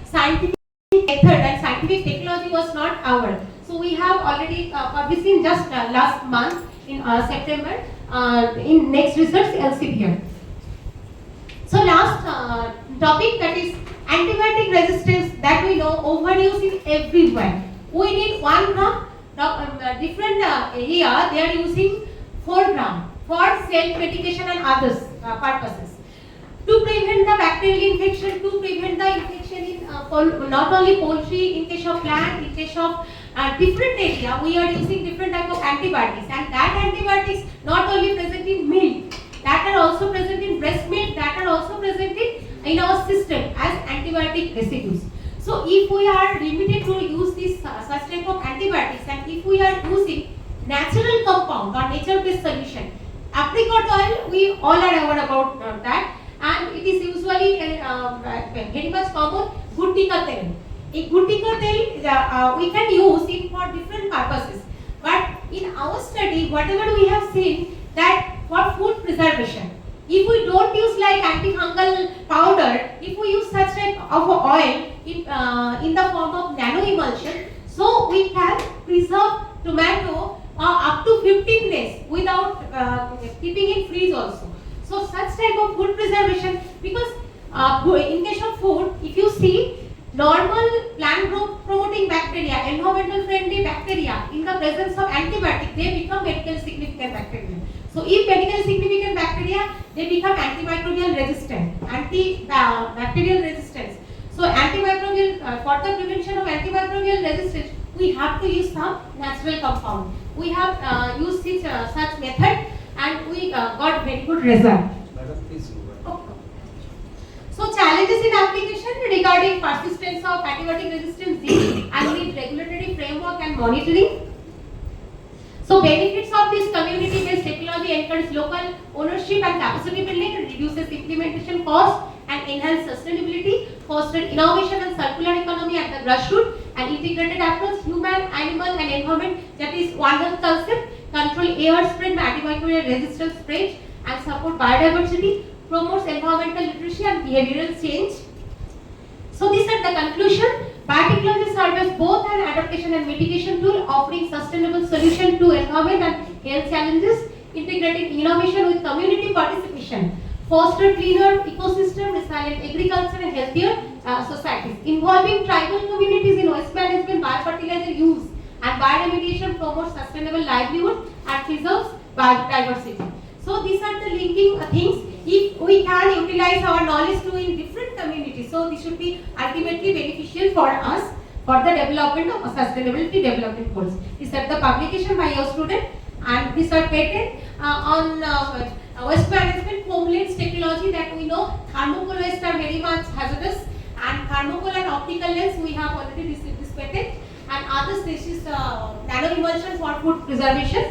scientific method and scientific technology was not ours. So we have already published in just last month in September in Next Research Elsevier. So last topic, that is antibiotic resistance, that we know overuse is everywhere. We need 1 gram, different area they are using 4 gram for self-medication and others purposes. To prevent the bacterial infection, to prevent the infection in not only poultry, in case of plant, in case of different area, we are using different type of antibiotics, and that antibiotics not only present in milk, that are also present in breast milk, that are also present in our system as antibiotic residues. So if we are limited to use this such type of antibiotics, and if we are using natural compound or nature-based solution, apricot oil, we all are aware about that, and it is usually very much common. Guttika tel. A guttika tel we can use it for different purposes. But in our study, whatever we have seen, that for food preservation, if we don't use like antifungal powder, if we use such type of oil in the form of nano emulsion, so we can preserve tomato up to 15 days without keeping in freeze also. So such type of food preservation, because in case of food, if you see normal plant growth promoting bacteria, environmental friendly bacteria, in the presence of antibiotic, they become medical significant bacteria. So if medical significant bacteria, they become antimicrobial resistant, antibacterial resistance. So antimicrobial, for the prevention of antimicrobial resistance, we have to use some natural compound. We have used such method, and we got very good result. Madam, please. Okay. So challenges in application regarding persistence of antibiotic resistance disease and need regulatory framework and monitoring. So benefits of this community-based technology encourage local ownership and capacity building, reduces implementation cost and enhance sustainability, foster innovation and circular economy at the grassroots, and integrated approach, human, animal and environment, that is One Health concept, control air spread, antimicrobial resistance spread, and support biodiversity, promotes environmental literacy and behavioral change. So these are the conclusion. Biotechnology serves as both an adaptation and mitigation tool, offering sustainable solution to environment and health challenges, integrating innovation with community participation, foster cleaner ecosystem, resilient agriculture and healthier societies, involving tribal communities in waste management, biofertilizer use and bioremediation, promotes sustainable livelihood and preserves biodiversity. So these are the linking things. If we can utilize our knowledge to in different communities, so this should be ultimately beneficial for us for the development of sustainability development goals. These are the publication by your student, and these are patent on waste management foam lens technology, that we know thermocol waste are very much hazardous, and thermocol and optical lens we have already received this patent, and others this is nano emulsion for food preservation.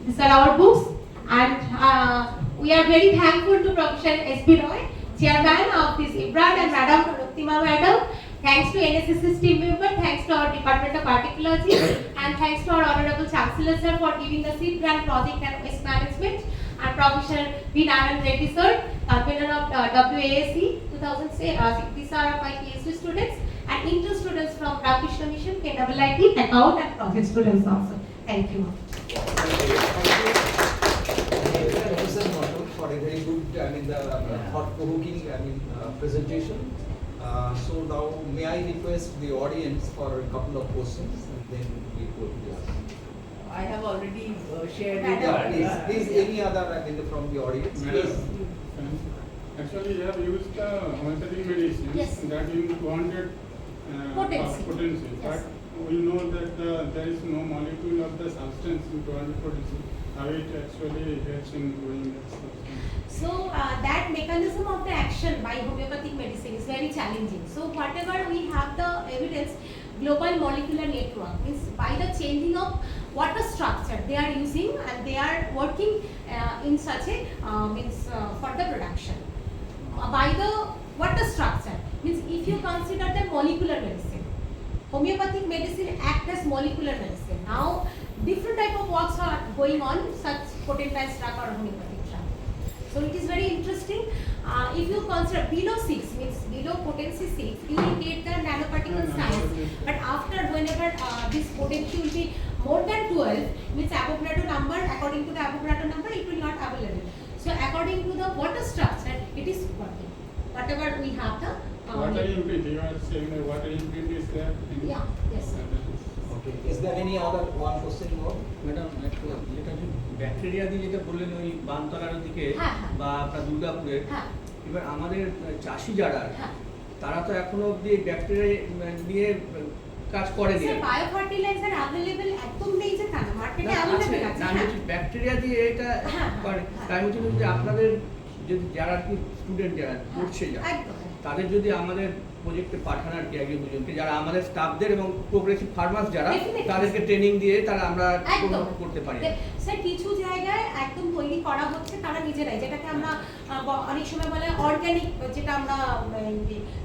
These are our books, and we are very thankful to Professor S.B. Roy, Chairman of this IBRAD, and Madam Ruktima Madam. Thanks to NSS's team member, thanks to our Department of Biotechnology, and thanks to our Honorable Chancellor Sir for giving the seed grant project and waste management, and Professor V. Narayan Reddy Sir, convener of WASC 2006. These are my PhD students and intern students from Ramakrishna Mission, KIIT, account and project students also. Thank you. For a very good, thought-provoking, presentation. So now, may I request the audience for a couple of questions, and then we go to the other. I have already shared Yeah, please, any other from the audience? Please. Actually, you have used the homeopathic medicine Yes. that you wanted potency. Yes. But we know that there is no molecule of the substance in 200 potency. How it actually helps in doing that substance. So that mechanism of the action by homeopathic medicine is very challenging. So whatever we have the evidence, global molecular network means by the changing of water structure they are using, and they are working in such a for the production. By the water structure means if you consider the molecular medicine, homeopathic medicine acts as molecular medicine. Now different type of works are going on, such potent drug or homeopathic drug. So it is very interesting. If you consider below 6, means below potency 6, you will get the nanoparticle size. But after whenever this potency will be more than 12, means Avogadro number, according to the Avogadro number, it will not available. So according to the water structure, it is working. Whatever we have the Water impurity, you are saying that water impurity is there? Yeah, yes. Okay, is there any other one question more? Madam একটু যেটা যে bacteria দিয়ে যেটা বললেন ওই বানতলার দিকে হ্যাঁ, হ্যাঁ। বা আপনার দুর্গাপুরের, হ্যাঁ, এবার আমাদের চাষি যারা হ্যাঁ। তারা তো এখনো অব্দি ব্যাকটেরিয়া নিয়ে কাজ করেনি। স্যার বায়ো ফার্টিলাইজার अवेलेबल একদম নেই যে তা না, মার্কেটে না, আছে, अवेलेबल আছে। না, আমি হ্যাঁ। বলছি ব্যাকটেরিয়া দিয়ে এটা হ্যাঁ, করে। হ্যাঁ। তাই বলছি যে আপনাদের যে যারা কি স্টুডেন্ট যারা পড়ছে যারা, একদম। তাদের যদি আমাদের প্রজেক্টে পাঠান আর কি আগে বুঝুন যারা আমাদের স্টাফদের এবং প্রোগ্রেসিভ ফার্মার্স যারা Definitely. তাদেরকে ট্রেনিং দিয়ে তারা আমরা একদম করতে পারি। স্যার কিছু জায়গায় একদম তৈরি করা হচ্ছে তারা নিজেরাই, যেটাকে আমরা অনেক সময় বলে অর্গানিক, যেটা আমরা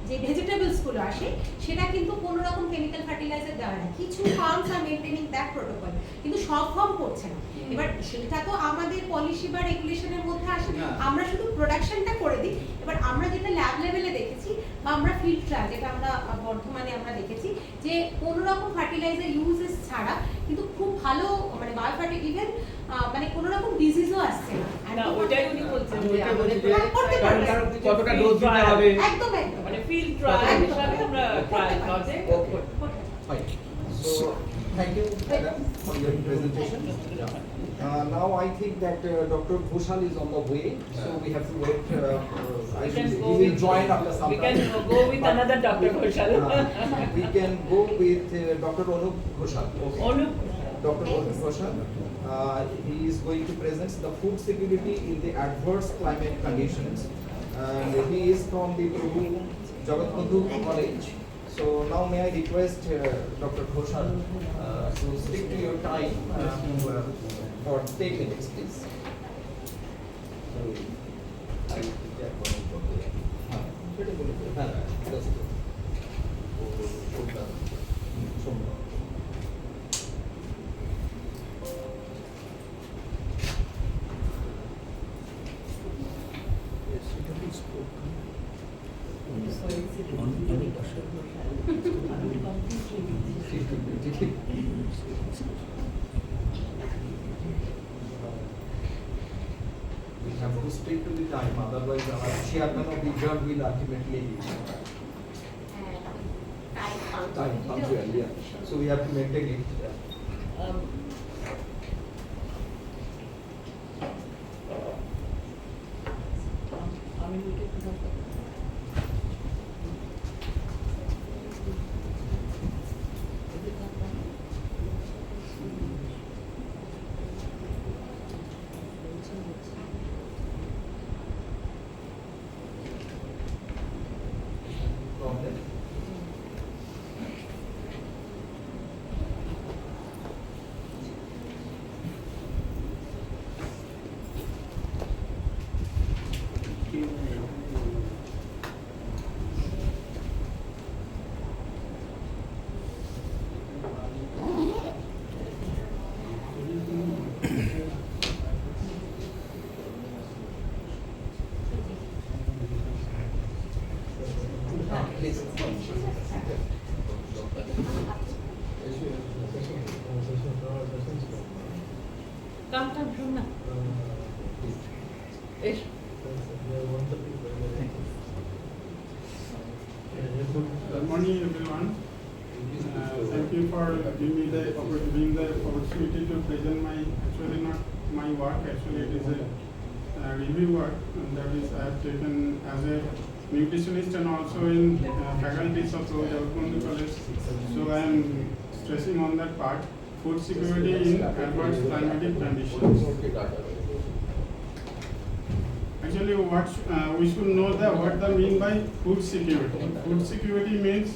যে ভেজিটেবলস গুলো আসে সেটা কিন্তু কোনো রকম কেমিক্যাল ফার্টিলাইজার দেওয়া না। কিছু ফার্মস আর মেইনটেনিং দ্যাট প্রোটোকল, কিন্তু সব ফার্ম করছে না। এবার সেটা তো আমাদের পলিসি বা রেগুলেশনের মধ্যে আসে না, না। আমরা শুধু প্রোডাকশনটা করে দিই। এবার আমরা যেটা ল্যাব লেভেলে দেখেছি বা আমরা ফিল্ড ট্রায়াল যেটা আমরা বর্ধমানে আমরা দেখেছি যে কোনো রকম ফার্টিলাইজার ইউজেস ছাড়া কিন্তু খুব ভালো মানে বায়োফার্টি ইভেন মানে কোনো রকম ডিজিজও আসছে না। না, ওইটাই উনি বলছেন আমি যে ওইটাই আমাদের বলছি যে হ্যাঁ, করতে পারবে। কারণ কতটা ডোজ দিতে হবে। একদম একদম মানে ফিল্ড ট্রায়াল হিসাবে আমরা ট্রায়াল করতে Okay. Fine. So, thank you, madam, for your presentation. Now I think that Dr. Ghoshal is on the way, so we have to wait. I We can think go he will with- join after some we time. can go with But- another Dr. Ghoshal. We can go with Dr. Anup Ghoshal. Anup. Dr. Anup Ghoshal. He is going to present the food security in the adverse climate conditions. And he is from the Prabhu Jagat Bandhu College. So now may I request Dr. Ghoshal to stick to your time for 10 minutes, please. We have to stick to the time, otherwise our chairman of the job will ultimately time punctual, yeah. So we have to maintain it. Um, আমি ওইটা একটু বলতে পারি। Problem? Please. Come, come না। এসো। Good morning, everyone. Thank you for giving me the opportunity to present my, actually not my work, actually it is a review work, and that is I have taken as a nutritionist and also in faculties of Prabhu Jagat Bandhu College. So I am stressing on that part, food security in adverse climatic conditions. Actually, what we should know what the mean by food security. Food security means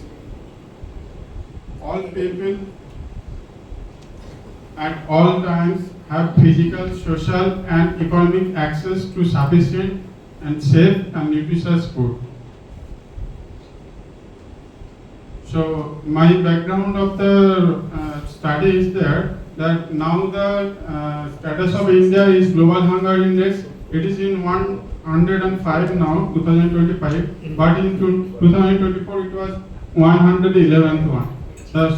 all people at all times have physical, social, and economic access to sufficient and safe and nutritious food. So my background of the study is there that now the status of India is global hunger index. It is in 105 now, 2025, but in 2024 it was 111th one.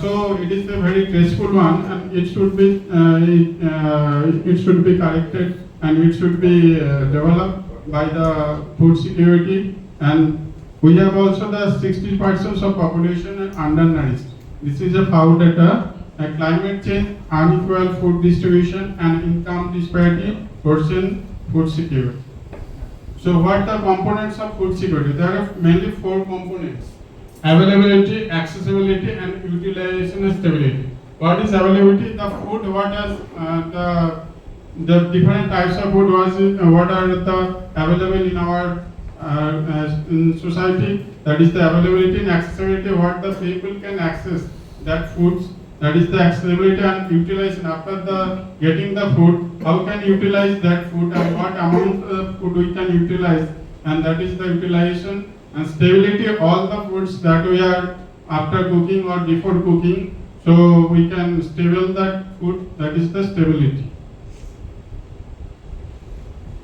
So it is a very graceful one, and it should be corrected, and it should be developed by the food security. And we have also the 60% of population are undernourished. This is a FAO data. Climate change, unequal food distribution, and income disparity worsen food security. So what are the components of food security? There are mainly 4 components: availability, accessibility, and utilization and stability. What is availability? The food, what has the different types of food what are the available in our in society. That is the availability and accessibility, what the people can access that foods. That is the accessibility and utilization. After the getting the food, how can utilize that food and what amount of food we can utilize, and that is the utilization. And stability, all the foods that we are after cooking or before cooking, so we can stable that food, that is the stability.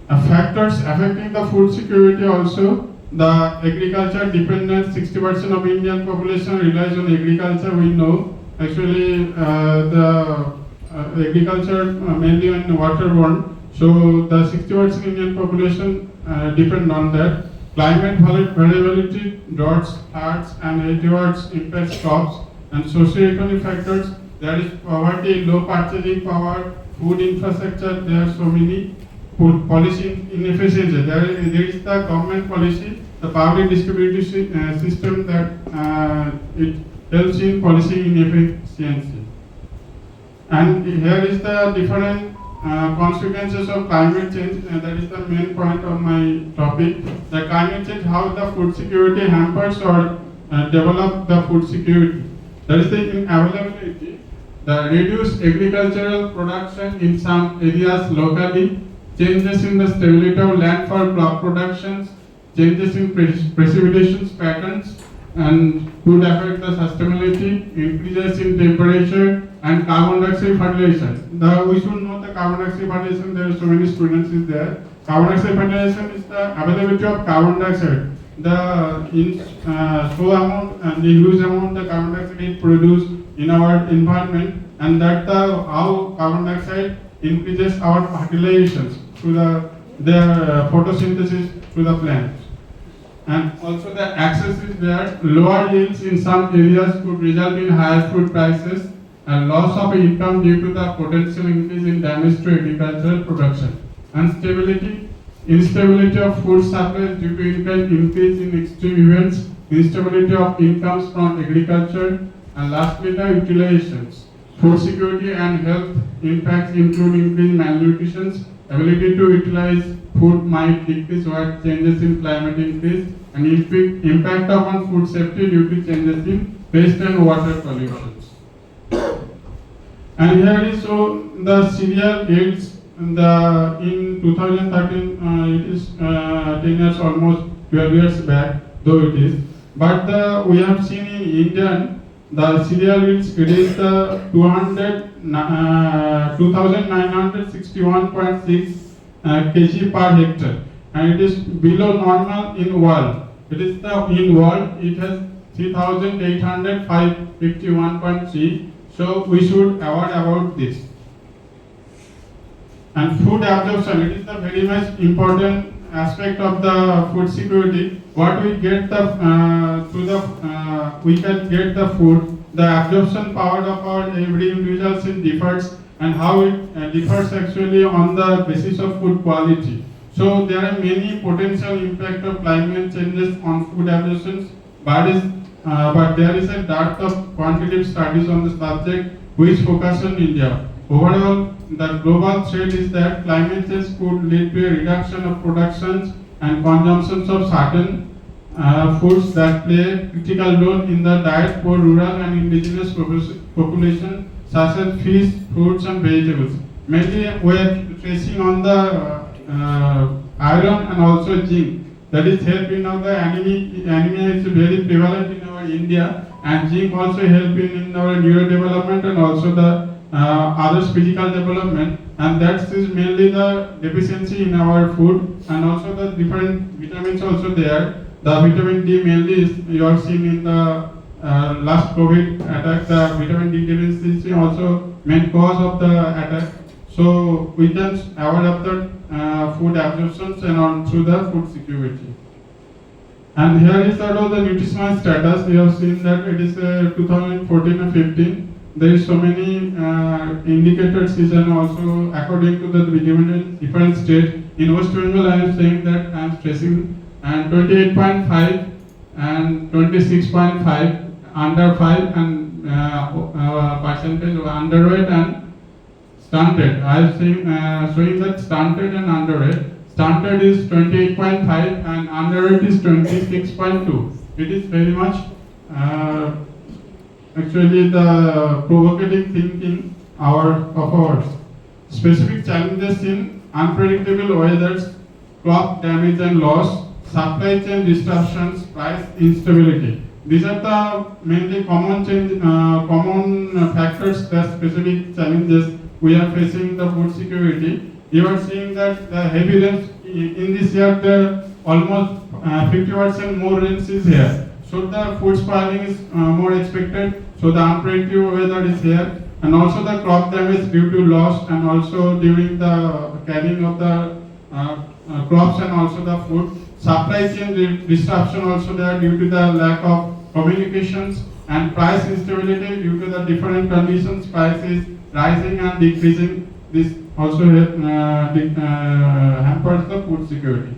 Factors affecting the food security also, the agriculture dependence, 60% of Indian population relies on agriculture, we know. Actually, the agriculture mainly on waterborne, so the 60% Indian population depend on that. Climate variability, droughts, floods, and droughts impact crops, and socio-economic factors, there is poverty, low purchasing power, food infrastructure, there are so many. Food policy inefficiency, there is the government policy, the public distribution system that it helps in policy inefficiency. And here is the different consequences of climate change, that is the main point of my topic. The climate change, how the food security hampers or develop the food security. That is the availability, the reduced agricultural production in some areas locally, changes in the stability of land for crop productions, changes in precipitation patterns, and could affect the sustainability, increases in temperature, and carbon dioxide fertilization. We should know the carbon dioxide fertilization, there are so many students is there. Carbon dioxide fertilization is the availability of carbon dioxide. So amount and the huge amount the carbon dioxide is produced in our environment, and that how carbon dioxide increases our fertilizations through their photosynthesis through the plants. And also the access is there. Lower yields in some areas could result in higher food prices and loss of income due to the potential increase in damage to agricultural production. Instability, instability of food supplies due to increase in extreme events, instability of incomes from agriculture, and lastly the utilizations. Food security and health impacts include increased malnutrition, ability to utilize food might decrease while changes in climate increase, and impact upon food safety due to changes in waste and water pollutions. And here is so the cereal yields in 2013, it is 10 years, almost 12 years back, though it is. But we have seen in India, the cereal yields, it is the 2,961.6 kg per hectare, and it is below normal in world. It is in world, it has 3,851.3. So we should aware about this. And food absorption, it is the very much important aspect of the food security. What we get we can get the food. The absorption power of our every individual differs, and how it differs actually on the basis of food quality. So there are many potential impact of climate changes on food absorption, but there is a dearth of quantitative studies on the subject which focus on India. Overall, the global threat is that climate change could lead to a reduction of productions and consumptions of certain foods that play a critical role in the diet for rural and indigenous population, such as fish, fruits, and vegetables. Mainly, we are tracing on the iron and also zinc. That is helping now the anemia is very prevalent in our India, and zinc also helping in our neurodevelopment and also the others physical development, and that is mainly the deficiency in our food, and also the different vitamins also there. The vitamin D mainly is you have seen in the last COVID attack, the vitamin D deficiency also main cause of the attack. So we can avoid of the food absorptions and on through the food security. And here is sort the nutritional status. We have seen that it is 2014 and 15. There is so many indicators and also according to the different state. In West Bengal, I am saying that I am stressing and 28.5 and 26.5 under 5 and percentage of underweight and stunted. I am saying showing that stunted and underweight. Stunted is 28.5 and underweight is 26.2. It is very much actually the provocative thinking of ours. Specific challenges in unpredictable weathers, crop damage and loss, supply chain disruptions, price instability. These are the mainly common factors, the specific challenges we are facing the food security. You are seeing that the heavy rains in this year, the almost 50% more rains is here. So the food spoiling is more expected. So the unpredictable weather is here, and also the crop damage due to loss, and also during the carrying of the crops and also the food. Supply chain disruption also there due to the lack of communications, and price instability due to the different conditions, prices rising and decreasing. This also hampers the food security.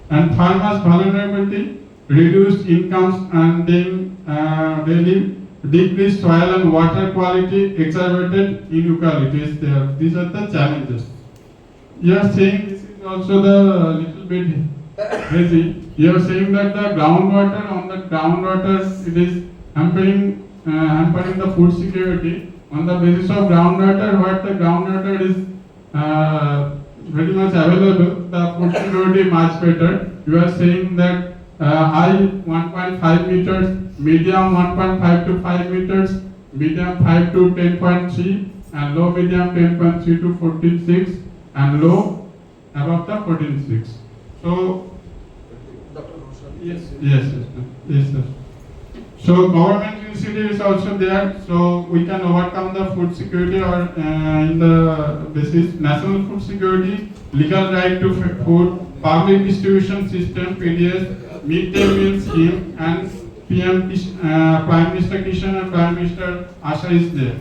And farmers' vulnerability, reduced incomes and daily decreased soil and water quality, exacerbated inequalities there. These are the challenges. You are saying this is also the little bit crazy. You are saying that the groundwater it is hampering the food security. On the basis of groundwater, what the groundwater is very much available, the food security much better. You are saying that high 1.5 meters, medium 1.5 to 5 meters, medium 5 to 10.3, and low medium 10.3 to 14.6, and low above the 14.6. So, Dr. Roshan. yes, sir. So government initiative is also there, so we can overcome the food security or in the basis national food security, legal right to food, public distribution system (PDS), midday meal scheme, and PM Prime Minister Kishan and Prime Minister Asha is there.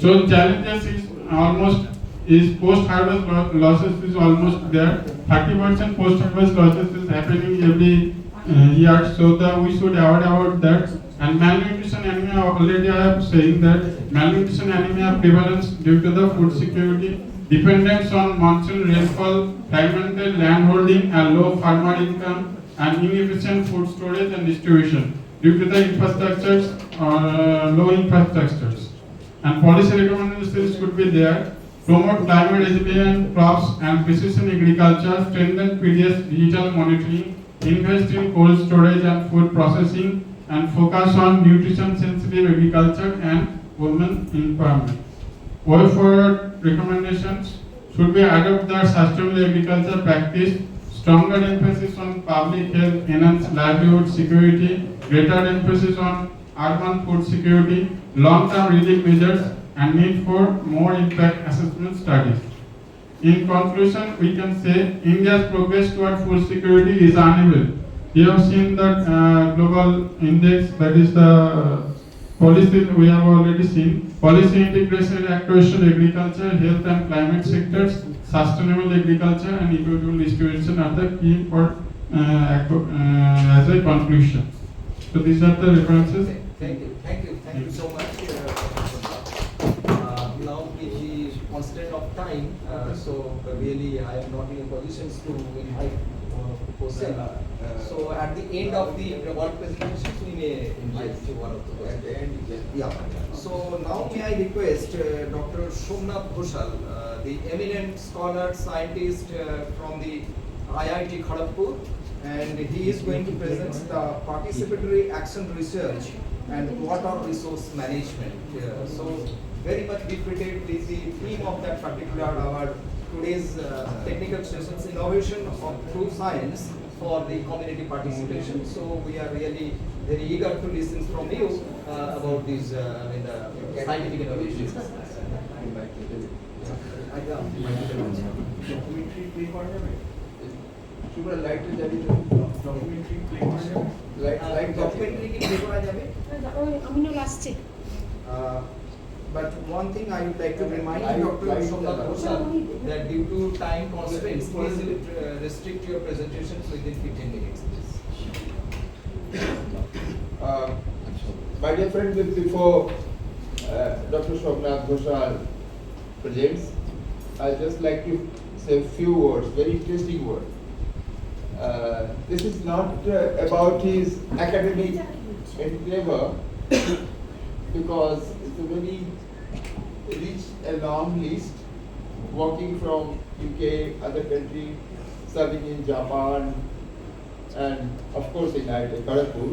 So challenges is almost post-harvest losses is almost there. 30% post-harvest losses is happening every year, so we should avoid about that. And malnutrition anemia, already I am saying that malnutrition anemia prevalence due to the food security, dependence on monsoon rainfall, fragmented landholding and low farmer income, and inefficient food storage and distribution due to the infrastructures or low infrastructures. And policy recommendations could be there. Promote climate resilient crops and precision agriculture, strengthen PDS digital monitoring, invest in cold storage and food processing, and focus on nutrition sensitive agriculture and women empowerment. Way forward recommendations should be adopt the sustainable agriculture practice, stronger emphasis on public health, enhanced livelihood security, greater emphasis on urban food security, long-term relief measures, and need for more impact assessment studies. In conclusion, we can say India's progress toward food security is uneven. We have seen that global index, that is the policy we have already seen. Policy integration, acquisition, agriculture, health and climate sectors, sustainable agriculture and equitable distribution are the key for as a conclusion. So these are the references. Thank you so much. Now with the constraint of time, so really I am not in a position to invite question. So at the end of the all presentations, we may invite one of the at the end. Yeah. So now may I request Dr. Somnath Ghoshal, the eminent scholar scientist from the IIT Kharagpur, and he is going to present the participatory action research and water resource management. So very much befitted is the theme of that particular our today's technical sessions, innovation through science for the community participation. So we are really very eager to listen from you about these scientific innovations. Documentary play করা যাবে super লাইটে যাবি documentary play করা যাবে light documentary কি play করা যাবে অমিনুল আসছে But one thing I would like to remind Dr. Somnath Ghoshal that due to time constraints, please restrict your presentations within 15 minutes. Please. My dear friends, before Dr. Somnath Ghoshal presents, I'd just like to say a few words, very interesting words. This is not about his academic endeavor, because it's a very rich and long list, working from UK, other countries, serving in Japan, and of course in IIT Kharagpur.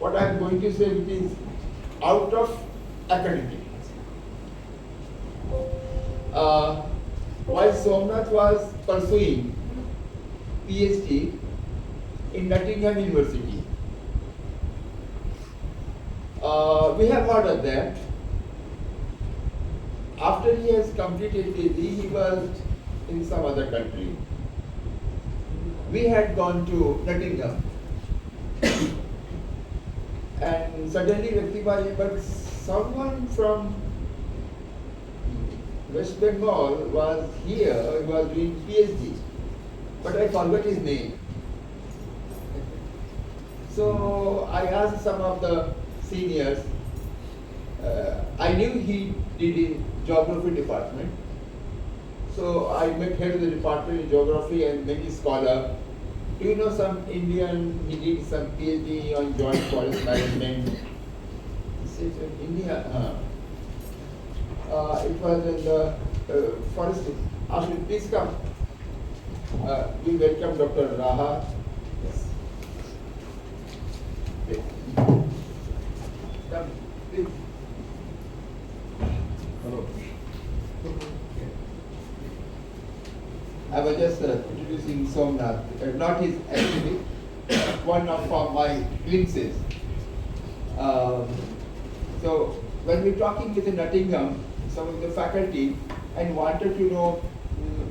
What I'm going to say it is out of academic. While Somnath was pursuing PhD in Nottingham University, we have heard of that. After he has completed PhD, he was in some other country. We had gone to Nottingham, and suddenly Raktibaji, but someone from West Bengal was here, was doing PhD, but I forgot his name. So I asked some of the seniors. I knew he did in geography department. So I met head of the department in geography and many scholar. Do you know some Indian, he did some PhD on joint forest management. He said, India, it was in the forest. Ashwin, please come. We welcome Dr. Raha. Yes. Come, please. Hello. I was just introducing Somnath, not his academic, one of my glimpses. So when we're talking with the Nottingham, some of the faculty, and wanted to know,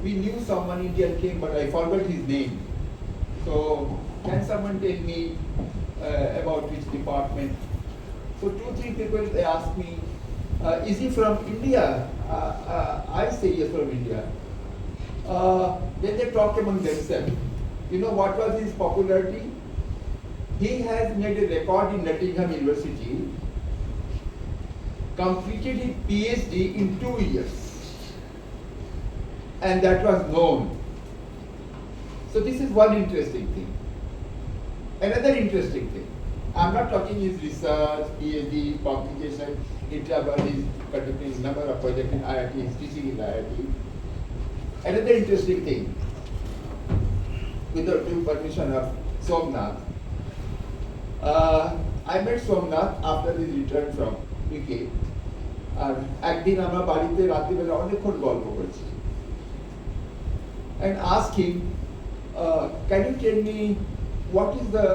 we knew someone Indian came, but I forgot his name. So can someone tell me about which department? So 2-3 people, they asked me, is he from India? I say yes, from India. Then they talk among themselves. You know what was his popularity? He has made a record in Nottingham University, completed his PhD in 2 years, and that was known. So this is one interesting thing. Another interesting thing, I'm not talking his research, PhD, publication, interval, his conducting number of projects in IIT, he's teaching in IIT. Another interesting thing, with the due permission of Somnath, I met Somnath after his return from UK. আর একদিন আমরা বাড়িতে রাত্রিবেলা অনেকক্ষণ গল্প করেছি and asked him, can you tell me what is the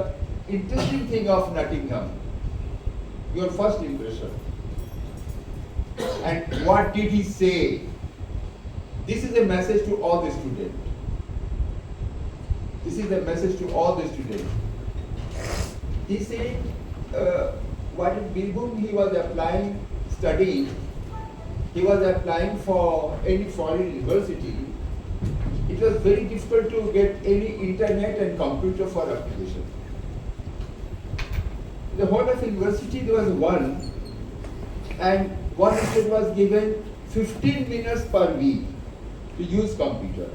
interesting thing of Nottingham, your first impression, and what did he say? This is a message to all the students. This is a message to all the students. He said, what in Birbhum he was applying, studying, he was applying for any foreign university. It was very difficult to get any internet and computer for application. The whole of university there was one, and one student was given 15 minutes per week to use computer,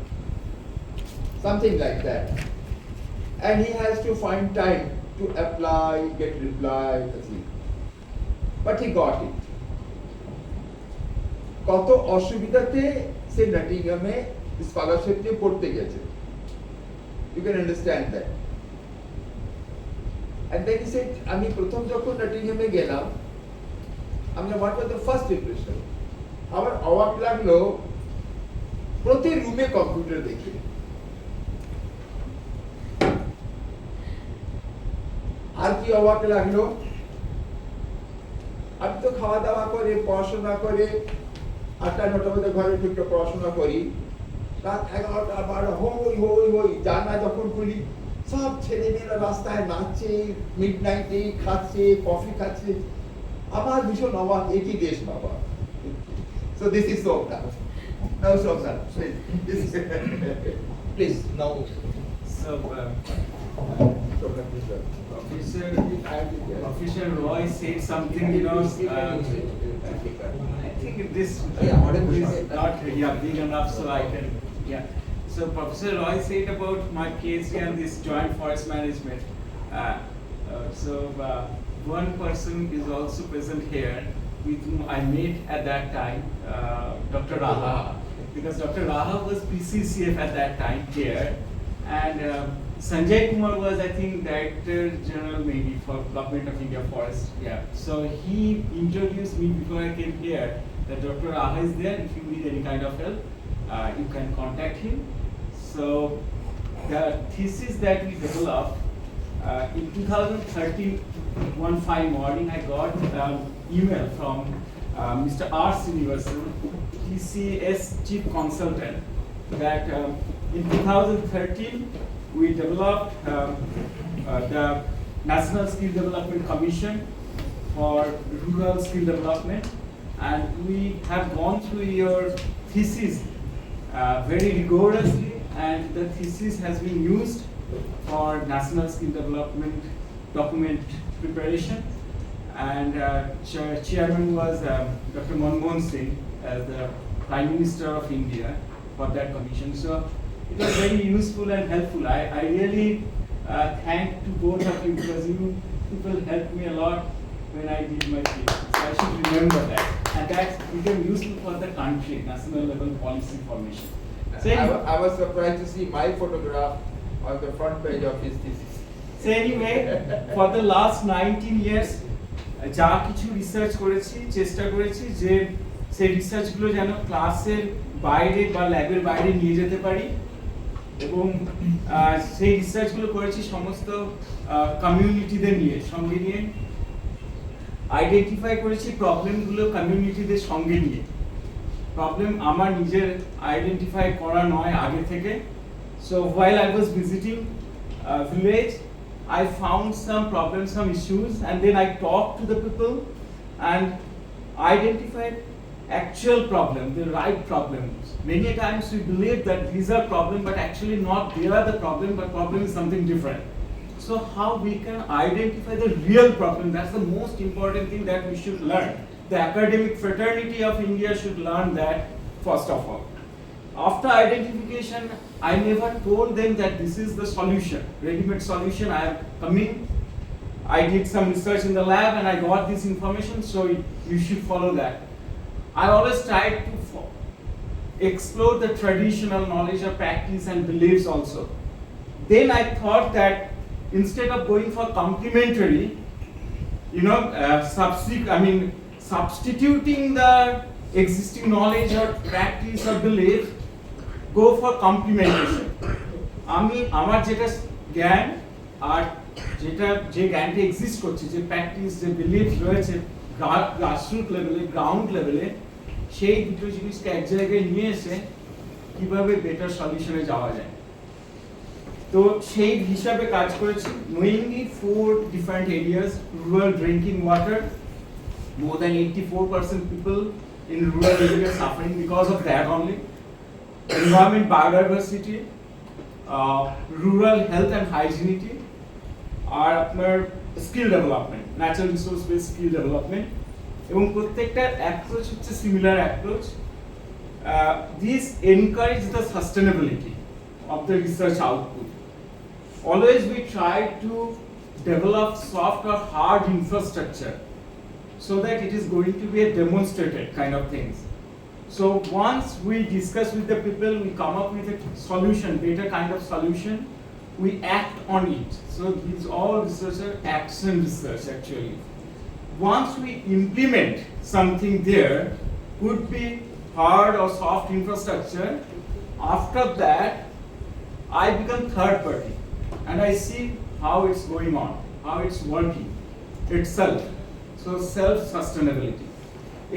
something like that. And he has to find time to apply, get reply, etc. But he got it. কত অসুবিধাতে সে নটিংহামে scholarship নিয়ে পড়তে গেছে, you can understand that. And then he said, আমি প্রথম যখন নটিংহামে গেলাম, what was the first impression? আমার অবাক লাগলো প্রতি রুমে কম্পিউটার দেখে। আর কি অবাক লাগলো, আমি তো খাওয়া দাওয়া করে পড়াশোনা করে 8টা-9টার মধ্যে ঘরে ঢুকে পড়াশোনা করি, রাত 11টা 12টা হই হই হই, জানলা যখন খুলি সব ছেলেমেয়েরা রাস্তায় নাচছে, মিডনাইটে খাচ্ছে, কফি খাচ্ছে। আমার ভীষণ অবাক, একই দেশ বাবা। So this is Swapna. Now Swapna, please. Please, now. So, Swapna, please. Officer Roy said something, I think this is not big enough, so I can, So Professor Roy said about my PhD and this joint forest management. One person is also present here with whom I met at that time, Dr. Raha, because Dr. Raha was PCCF at that time here, and Sanjay Kumar was, I think, Director General maybe for Government of India Forest. So he introduced me before I came here that Dr. Raha is there. If you need any kind of help, you can contact him. So the thesis that we developed in 2013, one fine morning, I got email from Mr. R. Srinivasan, TCS Chief Consultant, that in 2013 we developed the National Skill Development Commission for Rural Skill Development, and we have gone through your thesis very rigorously, and the thesis has been used for National Skill Development document preparation, and chairman was Dr. Manmohan Singh as the Prime Minister of India for that commission. So it was very useful and helpful. I really thank to both of you, because you people helped me a lot when I did my PhD. So I should remember that, and that became useful for the country, national level policy formation. So I was surprised to see my photograph on the front page of his thesis. So anyway, for the last 19 years, যা কিছু research করেছি, চেষ্টা করেছি যে সেই রিসার্চগুলো যেন ক্লাসের বাইরে বা ল্যাবের বাইরে নিয়ে যেতে পারি, এবং সেই রিসার্চগুলো করেছি সমস্ত কমিউনিটিদের নিয়ে সঙ্গে নিয়ে, আইডেন্টিফাই করেছি প্রবলেমগুলো কমিউনিটিদের সঙ্গে নিয়ে। প্রবলেম আমার নিজের আইডেন্টিফাই করা নয় আগে থেকে। So while I was visiting village, I found some problems, some issues, and then I talked to the people and identified actual problem, the right problems. Many times we believe that these are problems, but actually not they are the problem, but problem is something different. So how we can identify the real problem, that's the most important thing that we should learn. The academic fraternity of India should learn that first of all. After identification, I never told them that this is the solution, ready-made solution. I am coming, I did some research in the lab and I got this information, so you should follow that. I always try to explore the traditional knowledge or practice and beliefs also. Then I thought that instead of going for complementary, substituting the existing knowledge or practice or belief, go for complementation. আমার যেটা জ্ঞান আর যে জ্ঞানটা exist করছে, যে practice, যে belief রয়েছে grassroot লেভেলে, গ্রাউন্ড লেভেলে, সেই দুটো জিনিসকে এক জায়গায় নিয়ে এসে কিভাবে বেটার সলিউশনে যাওয়া যায়, তো সেই হিসাবে কাজ করেছি। Mainly 4 different areas: rural drinking water, more than 84% people in rural areas suffering because of that only. Environment, biodiversity, rural health and hygiene, আর আপনার skill development, natural resource base skill development, এবং প্রত্যেকটার অ্যাপ্রোচ হচ্ছে similar approach. This encourage the sustainability of the research output. Always we try to develop soft or hard infrastructure so that it is going to be a demonstrated kind of things. So once we discuss with the people, we come up with a solution, better kind of solution, we act on it. So these all research are action research actually. once we implement something there, could be hard or soft infrastructure, after that I become third party and I see how it's going on, how it's working itself. So self-sustainability.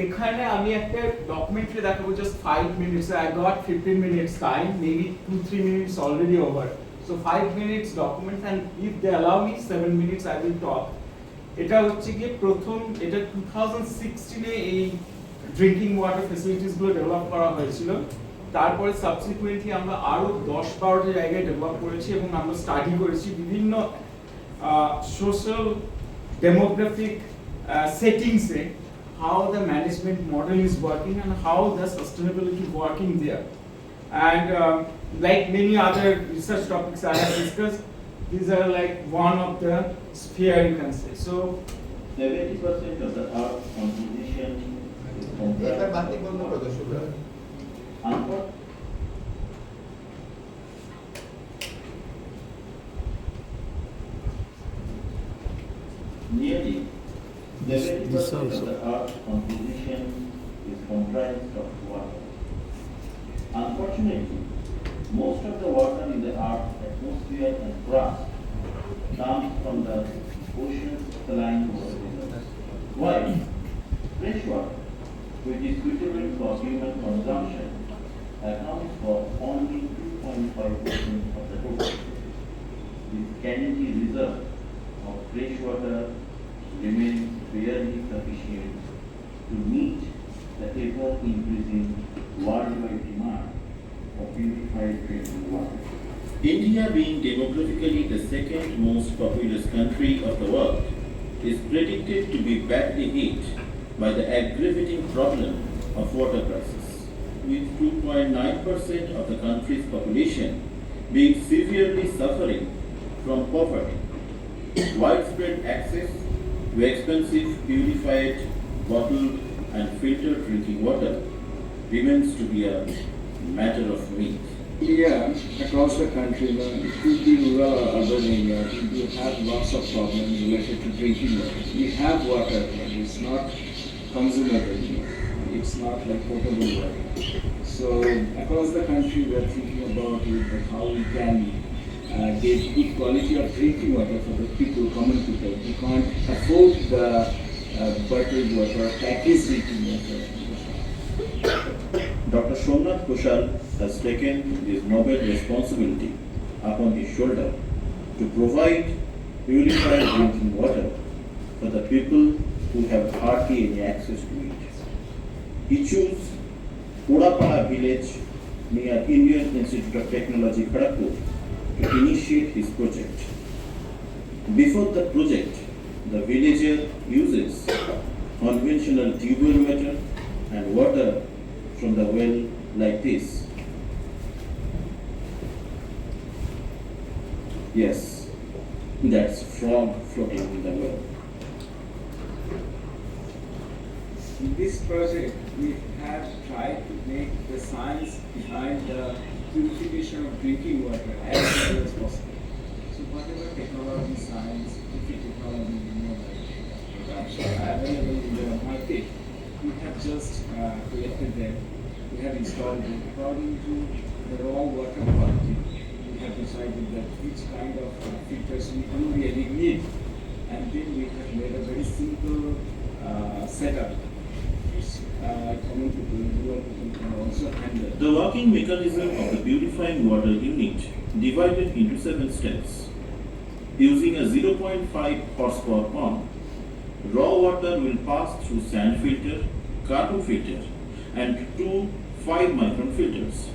এখানে আমি একটা documentary দেখাবো just 5 minutes. I got 15 minutes time, maybe 2-3 minutes already over. So 5 minutes document, and if they allow me 7 minutes I will talk. এটা হচ্ছে কি প্রথম এটা 2016 এ এই ড্রিঙ্কিং ওয়াটার ফ্যাসিলিটিস গুলো ডেভেলপ করা হয়েছিল। তারপরে সাবসিকুয়েন্টলি আমরা আরো 10-12টা জায়গায় ডেভেলপ করেছি এবং আমরা স্টাডি করেছি বিভিন্ন সোশ্যাল ডেমোগ্রাফিক সেটিংসে how the management model is working and how the sustainability working there. And like many other research topics I have discussed, these are like one of the sphere you can say. So 70% of the Earth's composition is এবার comprised বাতি বন্ধ করে দাও Shubhra. Unfor- Nearly 70% of the Earth's composition is comprised of water. Unfortunately, most of the water in the Earth's atmosphere and crust comes from the ocean's saline water. While fresh water, which is suitable for human consumption, accounts for only 2.5% of the total. This scanty reserve of fresh water remains barely sufficient to meet the ever-increasing worldwide demand for purified drinking water. India, being demographically the second most populous country of the world, is predicted to be badly hit by the aggravating problem of water crisis, with 2.9% of the country's population being severely suffering from poverty. Widespread access to expensive purified, bottled and filtered drinking water remains to be a matter of need. India, across the country, it could be rural or urban areas, we have lots of problems related to drinking water. We have water, but it's not consumable. It's not like potable water. So across the country, we are thinking about it, that how we can get good quality of drinking water for the people, common people. We can't afford the bottled water, packaged drinking water. Dr. Somnath Ghoshal has taken this noble responsibility upon his shoulder to provide purified drinking water for the people who have hardly any access to it. He chose Kodapara village near Indian Institute of Technology, Kharagpur, to initiate his project. Before the project, the villager uses conventional tubewell water and water from the well like this. Yes, that's frog floating in the well. In this project, we have tried to make the science behind the purification of drinking water as well as possible. So whatever technology, science, technology, products are available in the market, we have just collected them. We have installed them according to the raw water quality. We have decided that which kind of filters we do really need, and then we have made a very simple setup. Common people, rural people can also handle. The working mechanism of the purifying water unit divided into 7 steps. Using a 0.5 horsepower pump, raw water will pass through sand filter, carton filter, and 2 5-micron filters.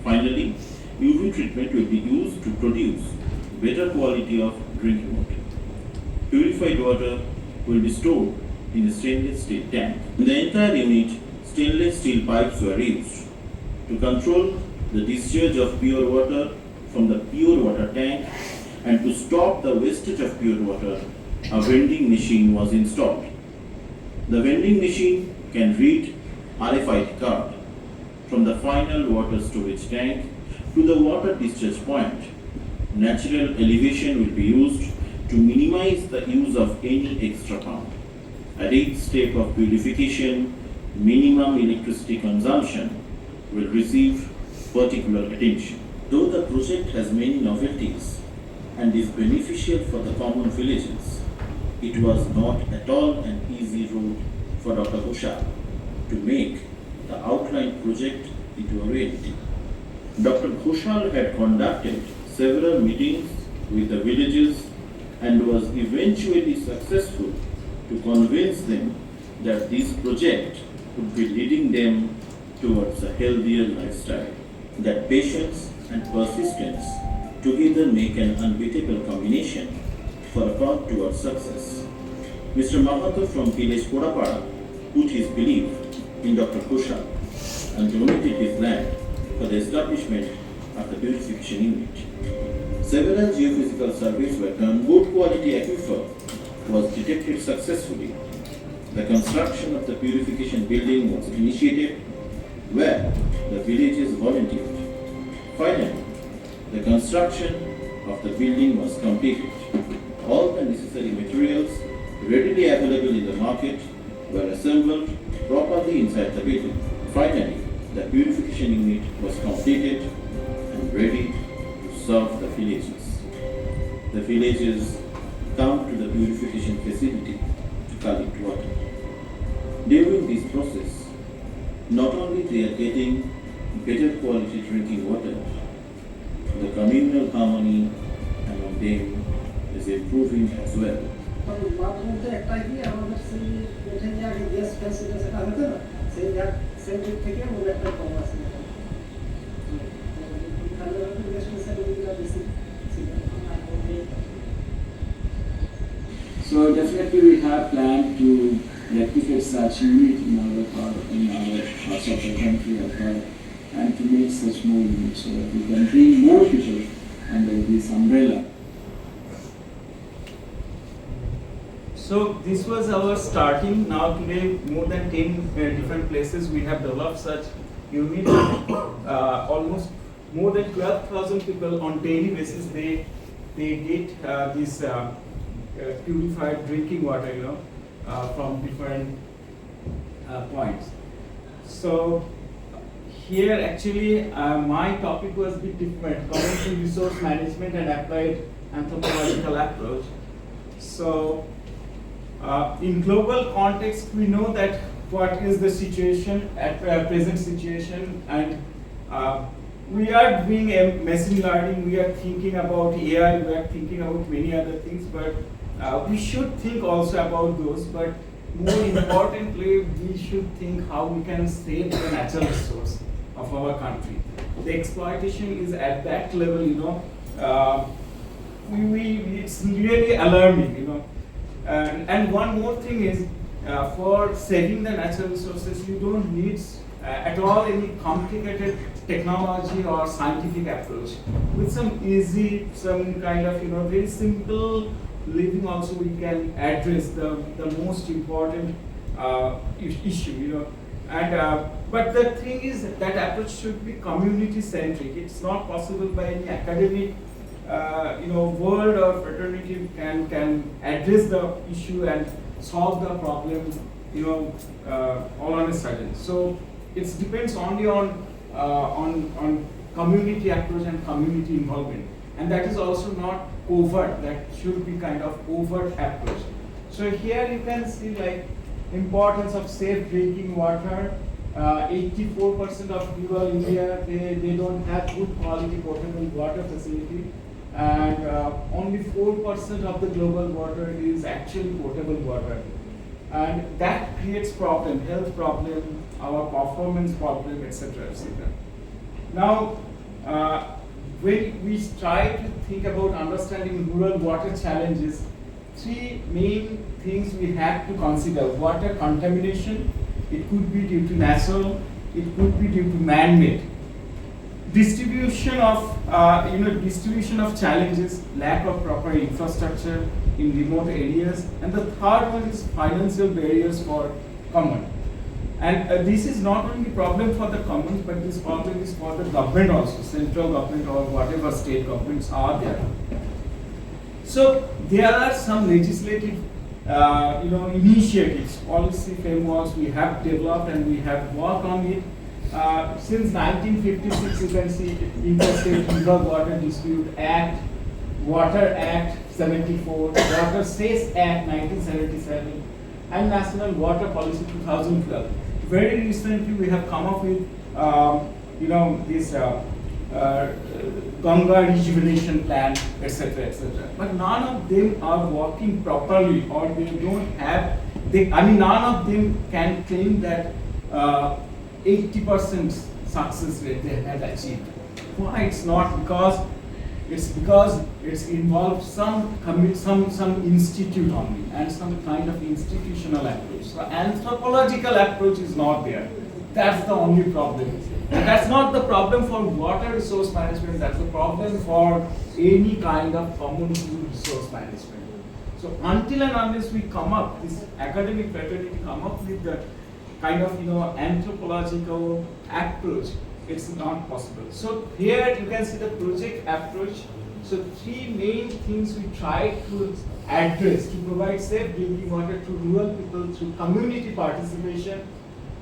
Finally, UV treatment will be used to produce better quality of drinking water. Purified water will be stored in a stainless steel tank. In the entire unit, stainless steel pipes were used. To control the discharge of pure water from the pure water tank and to stop the wastage of pure water, a vending machine was installed. The vending machine can read RFID card from the final water storage tank to the water discharge point. Natural elevation will be used to minimize the use of any extra pump. at each step of purification, minimum electricity consumption will receive particular attention. Though the project has many novelties and is beneficial for the common villages, it was not at all an easy road for Dr. Ghoshal to make the outlined project into a reality. Dr. Ghoshal had conducted several meetings with the villages and was eventually successful to convince them that this project would be leading them towards a healthier lifestyle, that patience and persistence together make an unbeatable combination for a path towards success. Mr. Mahato from village Kodapara put his belief in Dr. Ghoshal and donated his land for the establishment of the purification unit. Several geophysical surveys were done. Good quality aquifer was detected successfully. The construction of the purification building was initiated, where the villages volunteered. Finally, the construction of the building was completed. All the necessary materials readily available in the market were assembled properly inside the building. Finally, the purification unit was completed and ready to serve the villages. The villages come to the purification facility to collect water. During this process, not only they are getting better quality drinking water, the communal harmony among them is improving as well. মাধ্যমে একটাই কি আমাদের সেই উঠে যে আগে gas facility সেটা হতো না সেই সেই দিক থেকে অনেকটা কম আছে তাহলে গ্যাস ফ্যাসিলিটিটা বেশি ছিল। So definitely we have planned to replicate such unit in our parts of the country as well, and to make such more units so that we can bring more people under this umbrella. So this was our starting. Now today, more than 10 different places we have developed such units. Almost more than 12,000 people on daily basis they get this purified drinking water, from different points. So here actually my topic was a bit different: community resource management and applied anthropological approach. So. In global context, we know that what is the situation at present situation, and we are doing a machine learning. We are thinking about AI. We are thinking about many other things, but we should think also about those. But more importantly, we should think how we can save the natural resource of our country. The exploitation is at that level. It's really alarming. And one more thing is, for saving the natural resources, you don't need at all any complicated technology or scientific approach. With some easy, some kind of very simple living, also we can address the most important issue. And but the thing is that approach should be community centric. It's not possible by any academic world or fraternity can address the issue and solve the problem, all on a sudden. So it depends only on community approach and community involvement, and that is also not overt. That should be kind of overt approach. So here you can see importance of safe drinking water. 84% of rural India they don't have good quality potable water facility. And only 4% of the global water is actually potable water, and that creates problem, health problem, our performance problem, etc., etc. Now, when we try to think about understanding rural water challenges, three main things we have to consider: water contamination, it could be due to natural, it could be due to man-made. Distribution of challenges, lack of proper infrastructure in remote areas, and the third one is financial barriers for common. And this is not only problem for the commons, but this problem is for the government also, central government or whatever state governments are there. So there are some legislative initiatives, policy frameworks we have developed and we have worked on it. Since 1956, you can see Interstate River Water Dispute Act, Water Act 74, Water Cess Act 1977, and National Water Policy 2012. Very recently, we have come up with, this Ganga Rejuvenation Plan, etc., etc. But none of them are working properly, or they don't have. None of them can claim that 80% success rate they had achieved. Why it's not? Because it's involved some institute only and some kind of institutional approach. So anthropological approach is not there. That's the only problem. And that's not the problem for water resource management, that's the problem for any kind of community resource management. So until and unless we come up, this academic fraternity come up with the kind of anthropological approach, it's not possible. So here you can see the project approach. So three main things we try to address to provide safe drinking water to rural people through community participation,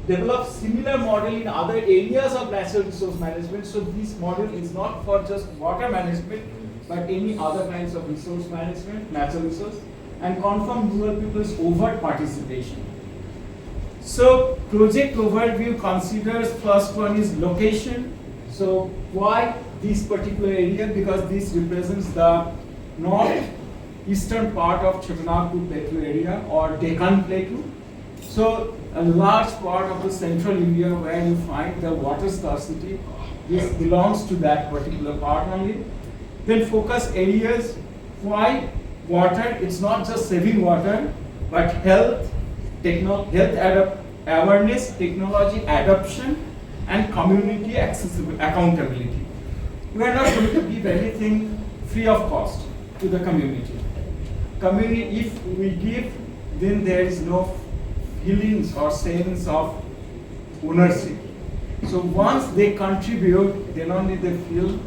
develop similar model in other areas of natural resource management. So this model is not for just water management, but any other kinds of resource management, natural resource, and confirm rural people's overt participation. So project overview considers first one is location. So why this particular area? Because this represents the northeastern part of Chotanagpur Plateau area or Deccan Plateau. So a large part of the central India where you find the water scarcity, this belongs to that particular part only. Then focus areas. Why water? It's not just saving water, but health awareness, technology adoption, and community accountability. We are not going to give anything free of cost to the community. If we give, then there is no feelings or sense of ownership. So once they contribute, then only they feel,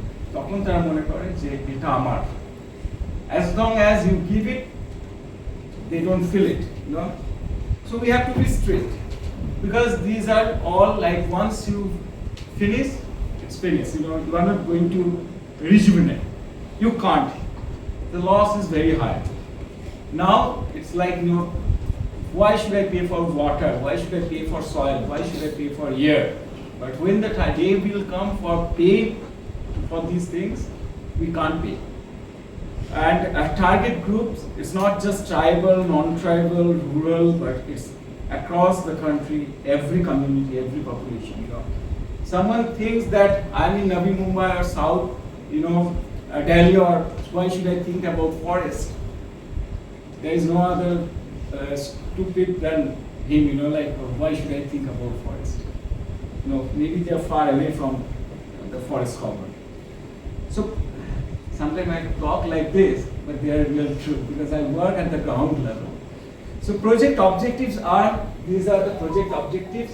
as long as you give it, they don't feel it. So we have to be strict, because these are all like once you finish, it's finished. You are not going to rejuvenate. You can't. The loss is very high. Now it's like, why should I pay for water? Why should I pay for soil? Why should I pay for air? But when the day will come for pay for these things, we can't pay. And target groups, it's not just tribal, non-tribal, rural, but it's across the country, every community, every population. Someone thinks that I'm in Navi Mumbai or South, Delhi, or why should I think about forest? There is no other stupid than him, why should I think about forest? Maybe they are far away from the forest cover. So sometimes I talk like this, but they are real true because I work at the ground level. So project objectives these are the project objectives.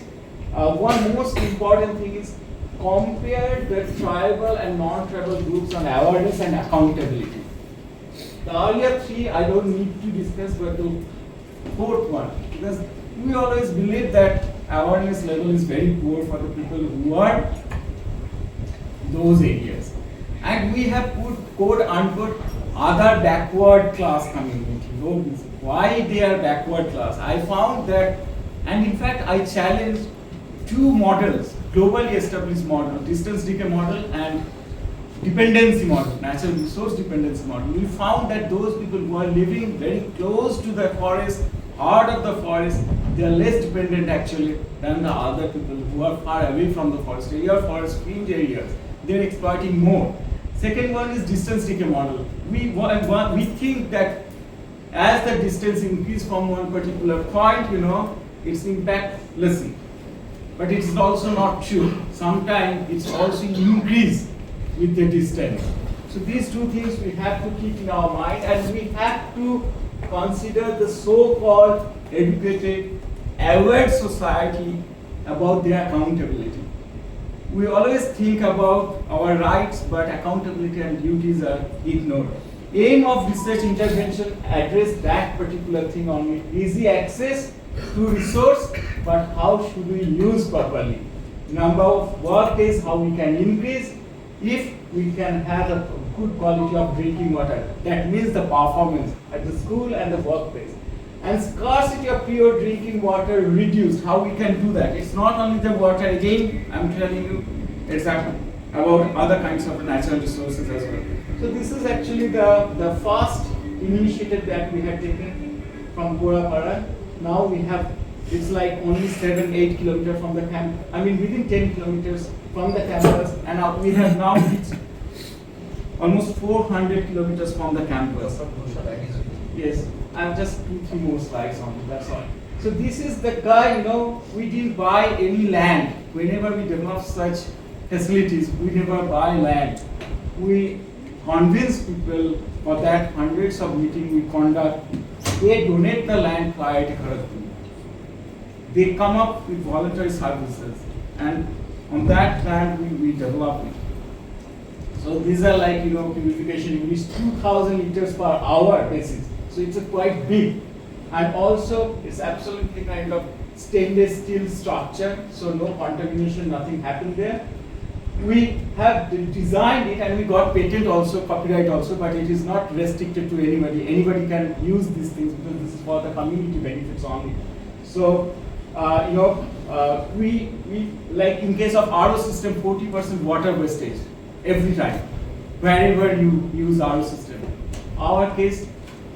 One most important thing is compare the tribal and non-tribal groups on awareness and accountability. The earlier three I don't need to discuss, but the fourth one, because we always believe that awareness level is very poor for the people who are those areas. And we have put quote unquote other backward class community. Why they are backward class? I found that, and in fact I challenged two models, globally established model, distance decay model and dependency model, natural resource dependency model. We found that those people who are living very close to the forest, heart of the forest, they are less dependent actually than the other people who are far away from the forest area, forest fringe areas. They are exploiting more. Second one is distance decay model. We think that as the distance increases from one particular point, its impact lessen. But it is also not true. Sometimes it's also increase with the distance. So these two things we have to keep in our mind, and we have to consider the so-called educated, aware society about their accountability. We always think about our rights, but accountability and duties are ignored. aim of research intervention address that particular thing only. Easy access to resource, but how should we use properly? Number of work days, how we can increase if we can have a good quality of drinking water. That means the performance at the school and the workplace. And scarcity of pure drinking water reduced. How we can do that? It's not only the water, again, I'm telling you, it's about other kinds of natural resources as well. So this is actually the first initiative that we had taken from Gorapara. Now we have, it's like only 7-8 kilometers from the camp. I mean within 10 kilometers from the campus, and we have now reached almost 400 kilometers from the campus. Yes, I have just 2-3 more slides on it, that's all. So this is the guy, we didn't buy any land. Whenever we develop such facilities, we never buy land. We convince people for that hundreds of meetings we conduct. They donate the land to IIT Kharagpur. They come up with voluntary services, and on that land we develop it. So these are like, purification units, 2,000 liters per hour basis. So it's a quite big. And also it's absolutely kind of stainless steel structure, so no contamination, nothing happened there. We have designed it and we got patent also, copyright also, but it is not restricted to anybody. Anybody can use these things because this is for the community benefits only. So, we like in case of RO system, 40% water wastage every time, wherever you use RO system. Our case,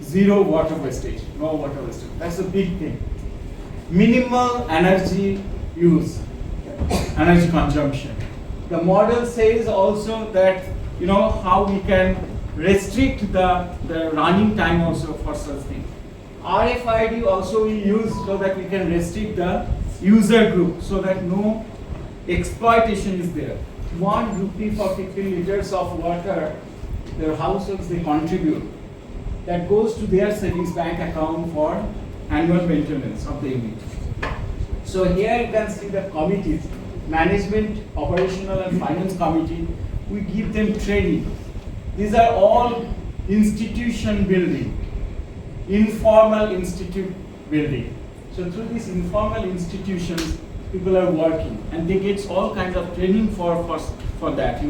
0 water wastage, no water wastage. That's a big thing. Minimal energy use, energy consumption. The model says also that, how we can restrict the running time also for such things. RFID also we use so that we can restrict the user group so that no exploitation is there. 1 rupee for 50 liters of water, their households they contribute. That goes to their savings bank account for annual maintenance of the unit. So here you can see the committees, management, operational and finance committee, we give them training. These are all institution building, informal institute building. So through these informal institutions, people are working and they get all kinds of training for that,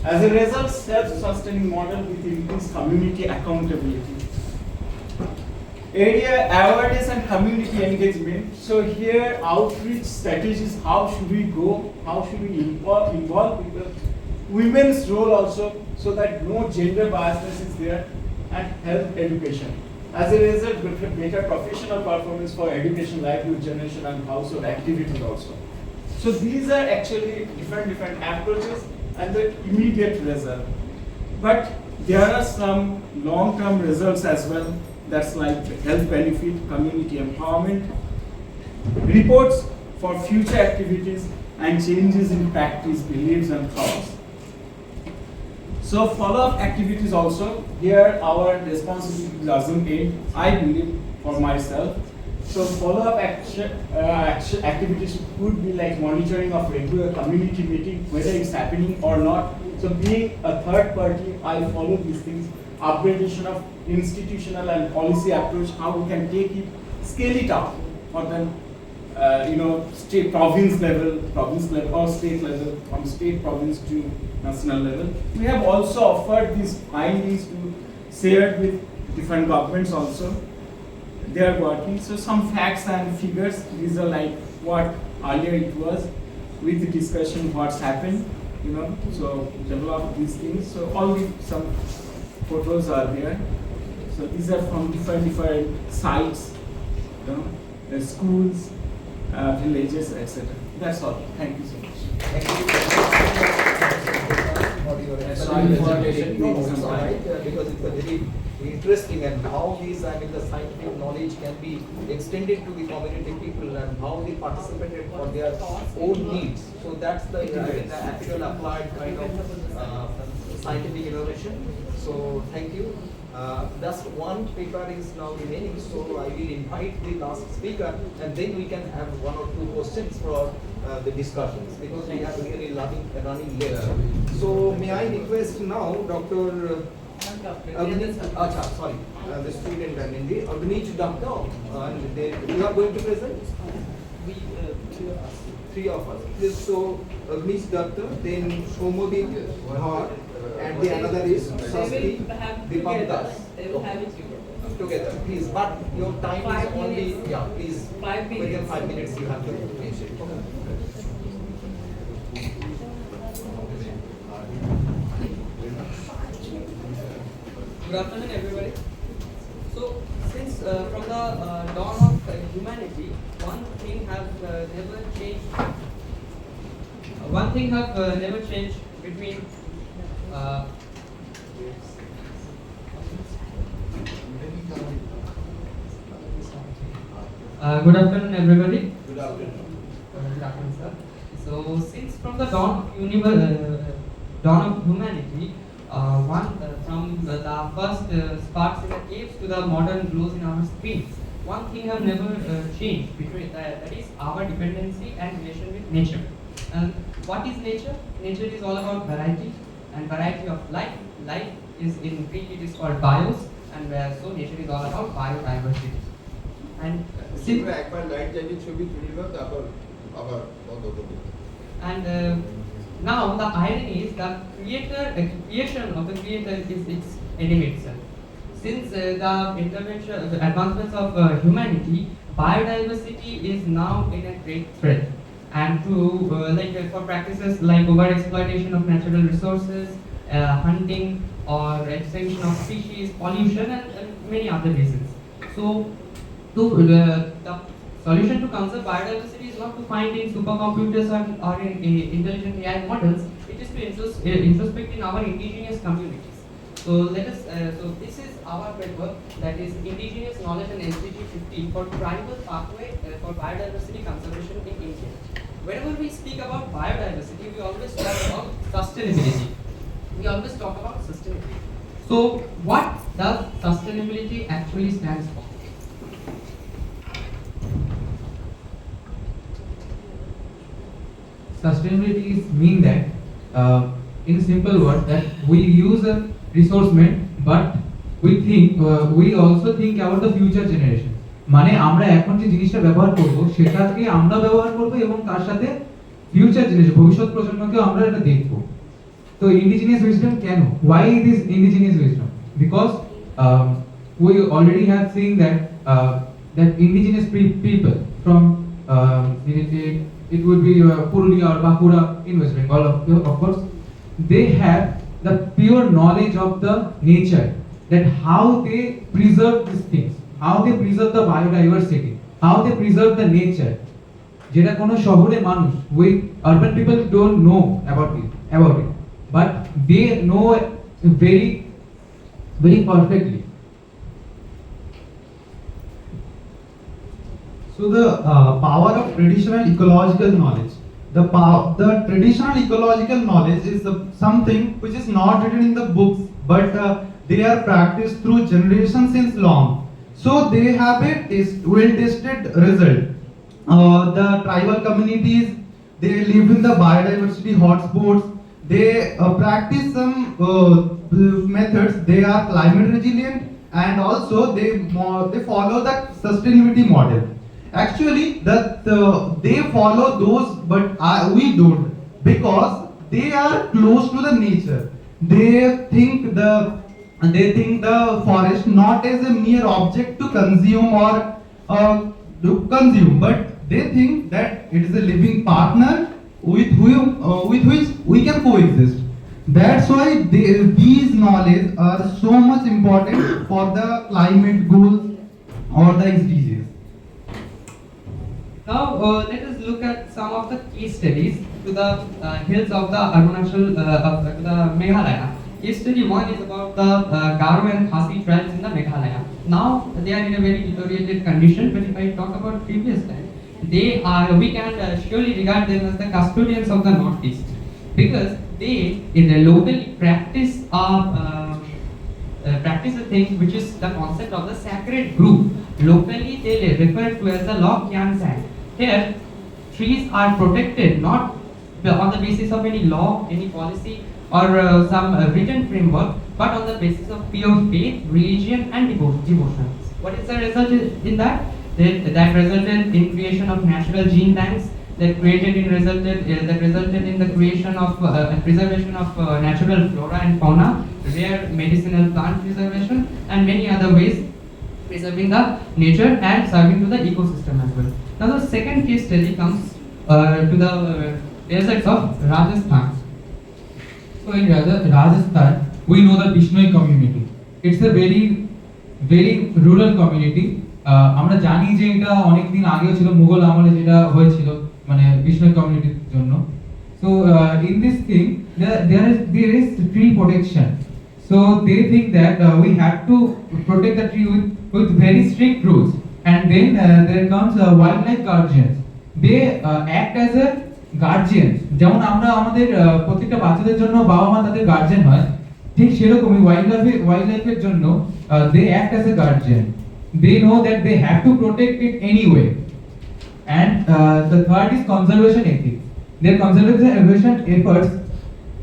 As a result, self-sustaining model with increased community accountability. Area awareness and community engagement. So here, outreach strategies, how should we go? How should we involve people? Women's role also, so that no gender biasness is there, and health education. As a result, better professional performance for education, livelihood generation, and household activities also. So these are actually different approaches and the immediate result. But there are some long-term results as well. That's like health benefit, community empowerment, reports for future activities, and changes in practice, beliefs, and thoughts. So follow-up activities also. Here our responsibility doesn't end, I believe, for myself. So follow-up activities could be like monitoring of regular community meeting, whether it's happening or not. So being a third party, I follow these things. Upgradation of institutional and policy approach, how we can take it, scale it up for the state, province level or state level, from state, province to national level. We have also offered these findings to share with different governments also. They are working. So some facts and figures, these are like what earlier it was with the discussion what's happened, so develop these things. So some photos are there. So these are from different sites, the schools, villages, etc. That's all. Thank you so much. Thank you for your explanation. No, it's all right, because it's a very interesting and how these, the scientific knowledge can be extended to the community people and how they participated for their own needs. So that's the actual applied kind of scientific innovation. So thank you. Just one paper is now remaining, so I will invite the last speaker and then we can have 1 or 2 questions for the discussions because we are really running late. So may I request now Dr. Sorry, the student and in the Agnish Doctor, and you are going to present? Three of us. Please, so Agnish Doctor, then Shomodip Bhatt, and the another is Sasti Deepak Das. They will have it Together, please. But your time 5 is only, minutes. yeah, please. 5 Within minutes. 5 minutes you have to finish it. Good afternoon, everybody. So, since from the dawn of humanity, one thing have never changed. One thing have never changed between. Good afternoon, everybody. Good afternoon. Good afternoon, sir. So, since from the dawn of humanity, from the first sparks in the caves to the modern glows in our screens, one thing have never changed between that is our dependency and relation with nature. And what is nature? Nature is all about variety and variety of life. Life is in Greek it is called bios, and so nature is all about biodiversity. And তোমরা একবার light জ্বালিয়ে ছবি তুলে দাও তারপর আবার বন্ধ করবে And now the irony is the creation of the creator is its enemy itself. Since the intervention, the advancements of humanity, biodiversity is now in a great threat. And for practices like overexploitation of natural resources, hunting or extinction of species, pollution, and many other reasons. So, the solution to conserve biodiversity is not to find in supercomputers or in intelligent AI models. It is to introspect in our indigenous communities. So this is our framework, that is indigenous knowledge and SDG 15 for tribal pathway for biodiversity conservation in India. Whenever we speak about biodiversity, we always talk about sustainability. So what does sustainability actually stands for? Sustainability is mean that in simple words that we use a resource but we also think about the future generation. মানে আমরা এখন যে জিনিসটা ব্যবহার করব সেটাকে আমরা ব্যবহার করব এবং তার সাথে ফিউচার জেনারেশন ভবিষ্যৎ প্রজন্মকেও আমরা এটা দেখব। তো ইন্ডিজিনিয়াস উইজডম কেন? Why this indigenous wisdom? Because we already have seen that that indigenous people from it would be Purulia or Bankura in West Bengal, of course. They have the pure knowledge of the nature, that how they preserve these things, how they preserve the biodiversity, how they preserve the nature. যেটা কোনো শহরে মানুষ, we urban people don't know about it, but they know very perfectly. So the power of traditional ecological knowledge. The traditional ecological knowledge is something which is not written in the books, but they are practiced through generations since long. So they have a well-tested result. The tribal communities, they live in the biodiversity hotspots. They practice some methods. They are climate resilient, and also they follow the sustainability model. Actually, they follow those, but we don't, because they are close to the nature. They think the forest not as a mere object to consume but they think that it is a living partner with which we can coexist. That's why these knowledge are so much important for the climate goals or the SDGs. Now let us look at some of the case studies to the hills of the Arunachal, the Meghalaya. Case study 1 is about the Garo and Khasi tribes in the Meghalaya. Now they are in a very deteriorated condition, but if I talk about previous time, we can surely regard them as the custodians of the Northeast, because they in the locally practice a thing which is the concept of the sacred group. Locally they refer to as the Lok Yan Sang. Here trees are protected not on the basis of any law, any policy or some written framework, but on the basis of pure faith, religion, and devotion. What is the result in that? That resulted in creation of natural gene banks. That resulted in the creation of preservation of natural flora and fauna, rare medicinal plant preservation, and many other ways preserving the nature and serving to the ecosystem as well. Now the second case study comes to the deserts of Rajasthan. So in Rajasthan, we know the Bishnoi community. It's a very rural community. আমরা জানি যে এটা অনেক দিন আগেও ছিল, মুঘল আমলে যেটা হয়েছিল মানে বিষ্ণু কমিউনিটির জন্য। So in this thing there is tree protection. So they think that we have to protect the tree with very strict rules. And then there comes wildlife guardians. They act as a guardians. যেমন আমরা আমাদের প্রত্যেকটা বাচ্চাদের জন্য বাবা মা তাদের guardian হয়, ঠিক সেরকমই ওয়াইল্ডলাইফের জন্য they act as a guardian. They know that they have to protect it anyway. And the third is conservation ethics. Their conservation efforts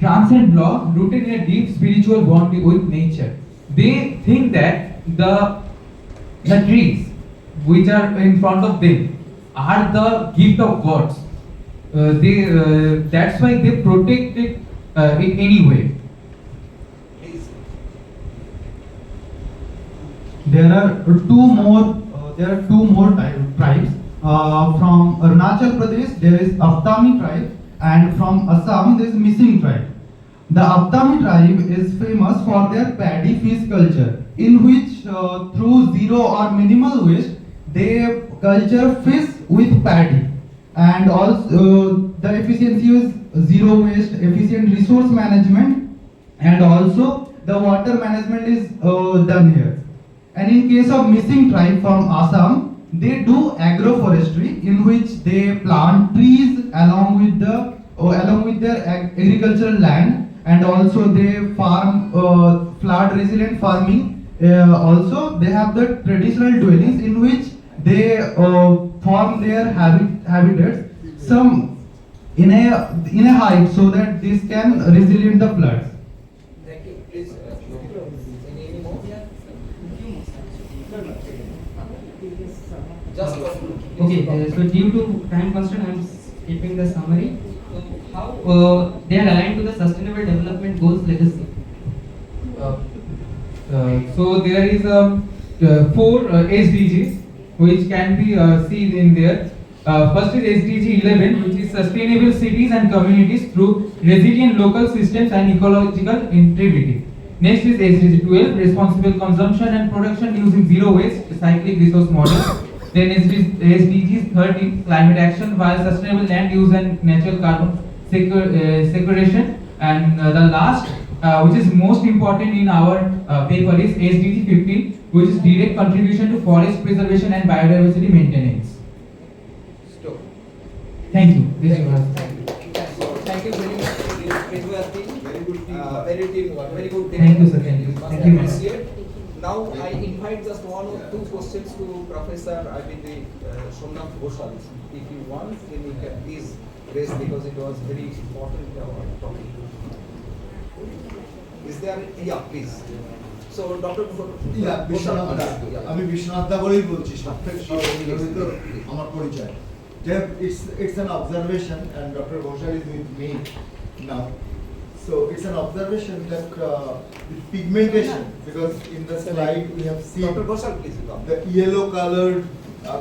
transcend law, rooted in a deep spiritual bond with nature. They think that the trees which are in front of them are the gift of gods. That's why they protect it anyway. There are two more tribes. From Arunachal Pradesh, there is Aptami tribe, and from Assam, there is Missing tribe. The Aptami tribe is famous for their paddy fish culture, in which through zero or minimal waste, they culture fish with paddy, and also the efficiency is zero waste, efficient resource management, and also the water management is done here. And in case of Missing tribe from Assam, they do agroforestry, in which they plant trees along with their agricultural land, and also they farm flood resilient farming. Also they have the traditional dwellings in which they form their habitats, some in a height, so that this can resilient the floods. Thank you. Please, any more? Just Okay, so due to time constraint, I am skipping the summary. So how they are aligned to the Sustainable Development Goals legacy. So there is 4 SDGs which can be seen in there. First is SDG 11, which is sustainable cities and communities through resilient local systems and ecological integrity. Next is SDG 12, responsible consumption and production using zero waste cyclic resource model. Then SDGs 13, climate action via sustainable land use and natural carbon sequestration. And the last, which is most important in our paper, is SDG 15, which is direct contribution to forest preservation and biodiversity maintenance. stop. Thank you. This was. Thank you very much. Very good team. Very good team. Thank you, sir. Thank you. Much Thank you, ma'am. appreciate. Now I invite just 1 or 2 questions to Professor Somnath Ghoshal. If you want, then you can please raise, because it was very important topic. Is there? Yeah, please. So Dr. Biswanath দা, আমি বিশ্বনাথ দা বলেই বলছি, আমার পরিচয়। It's an observation, and Dr. Ghoshal is with me now. So it's an observation that with pigmentation, because in the slide we have seen Dr. Ghoshal, please come. the yellow colored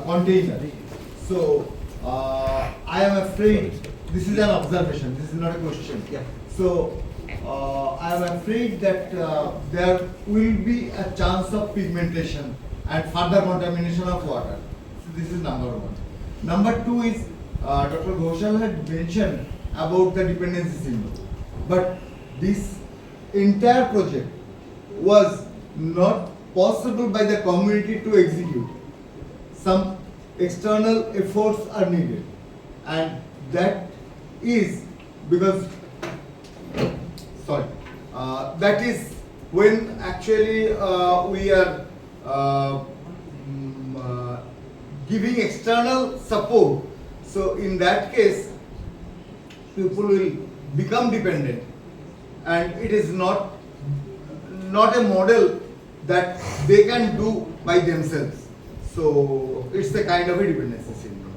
container. So I am afraid, this is an observation, this is not a question. Yeah. So I am afraid that there will be a chance of pigmentation and further contamination of water. So this is number 1. Number 2 is Dr. Ghoshal had mentioned about the dependency syndrome. But this entire project was not possible by the community to execute. Some external efforts are needed, and that is because that is when actually we are giving external support. So in that case, people will become dependent, and it is not a model that they can do by themselves. So it's a kind of a dependency syndrome.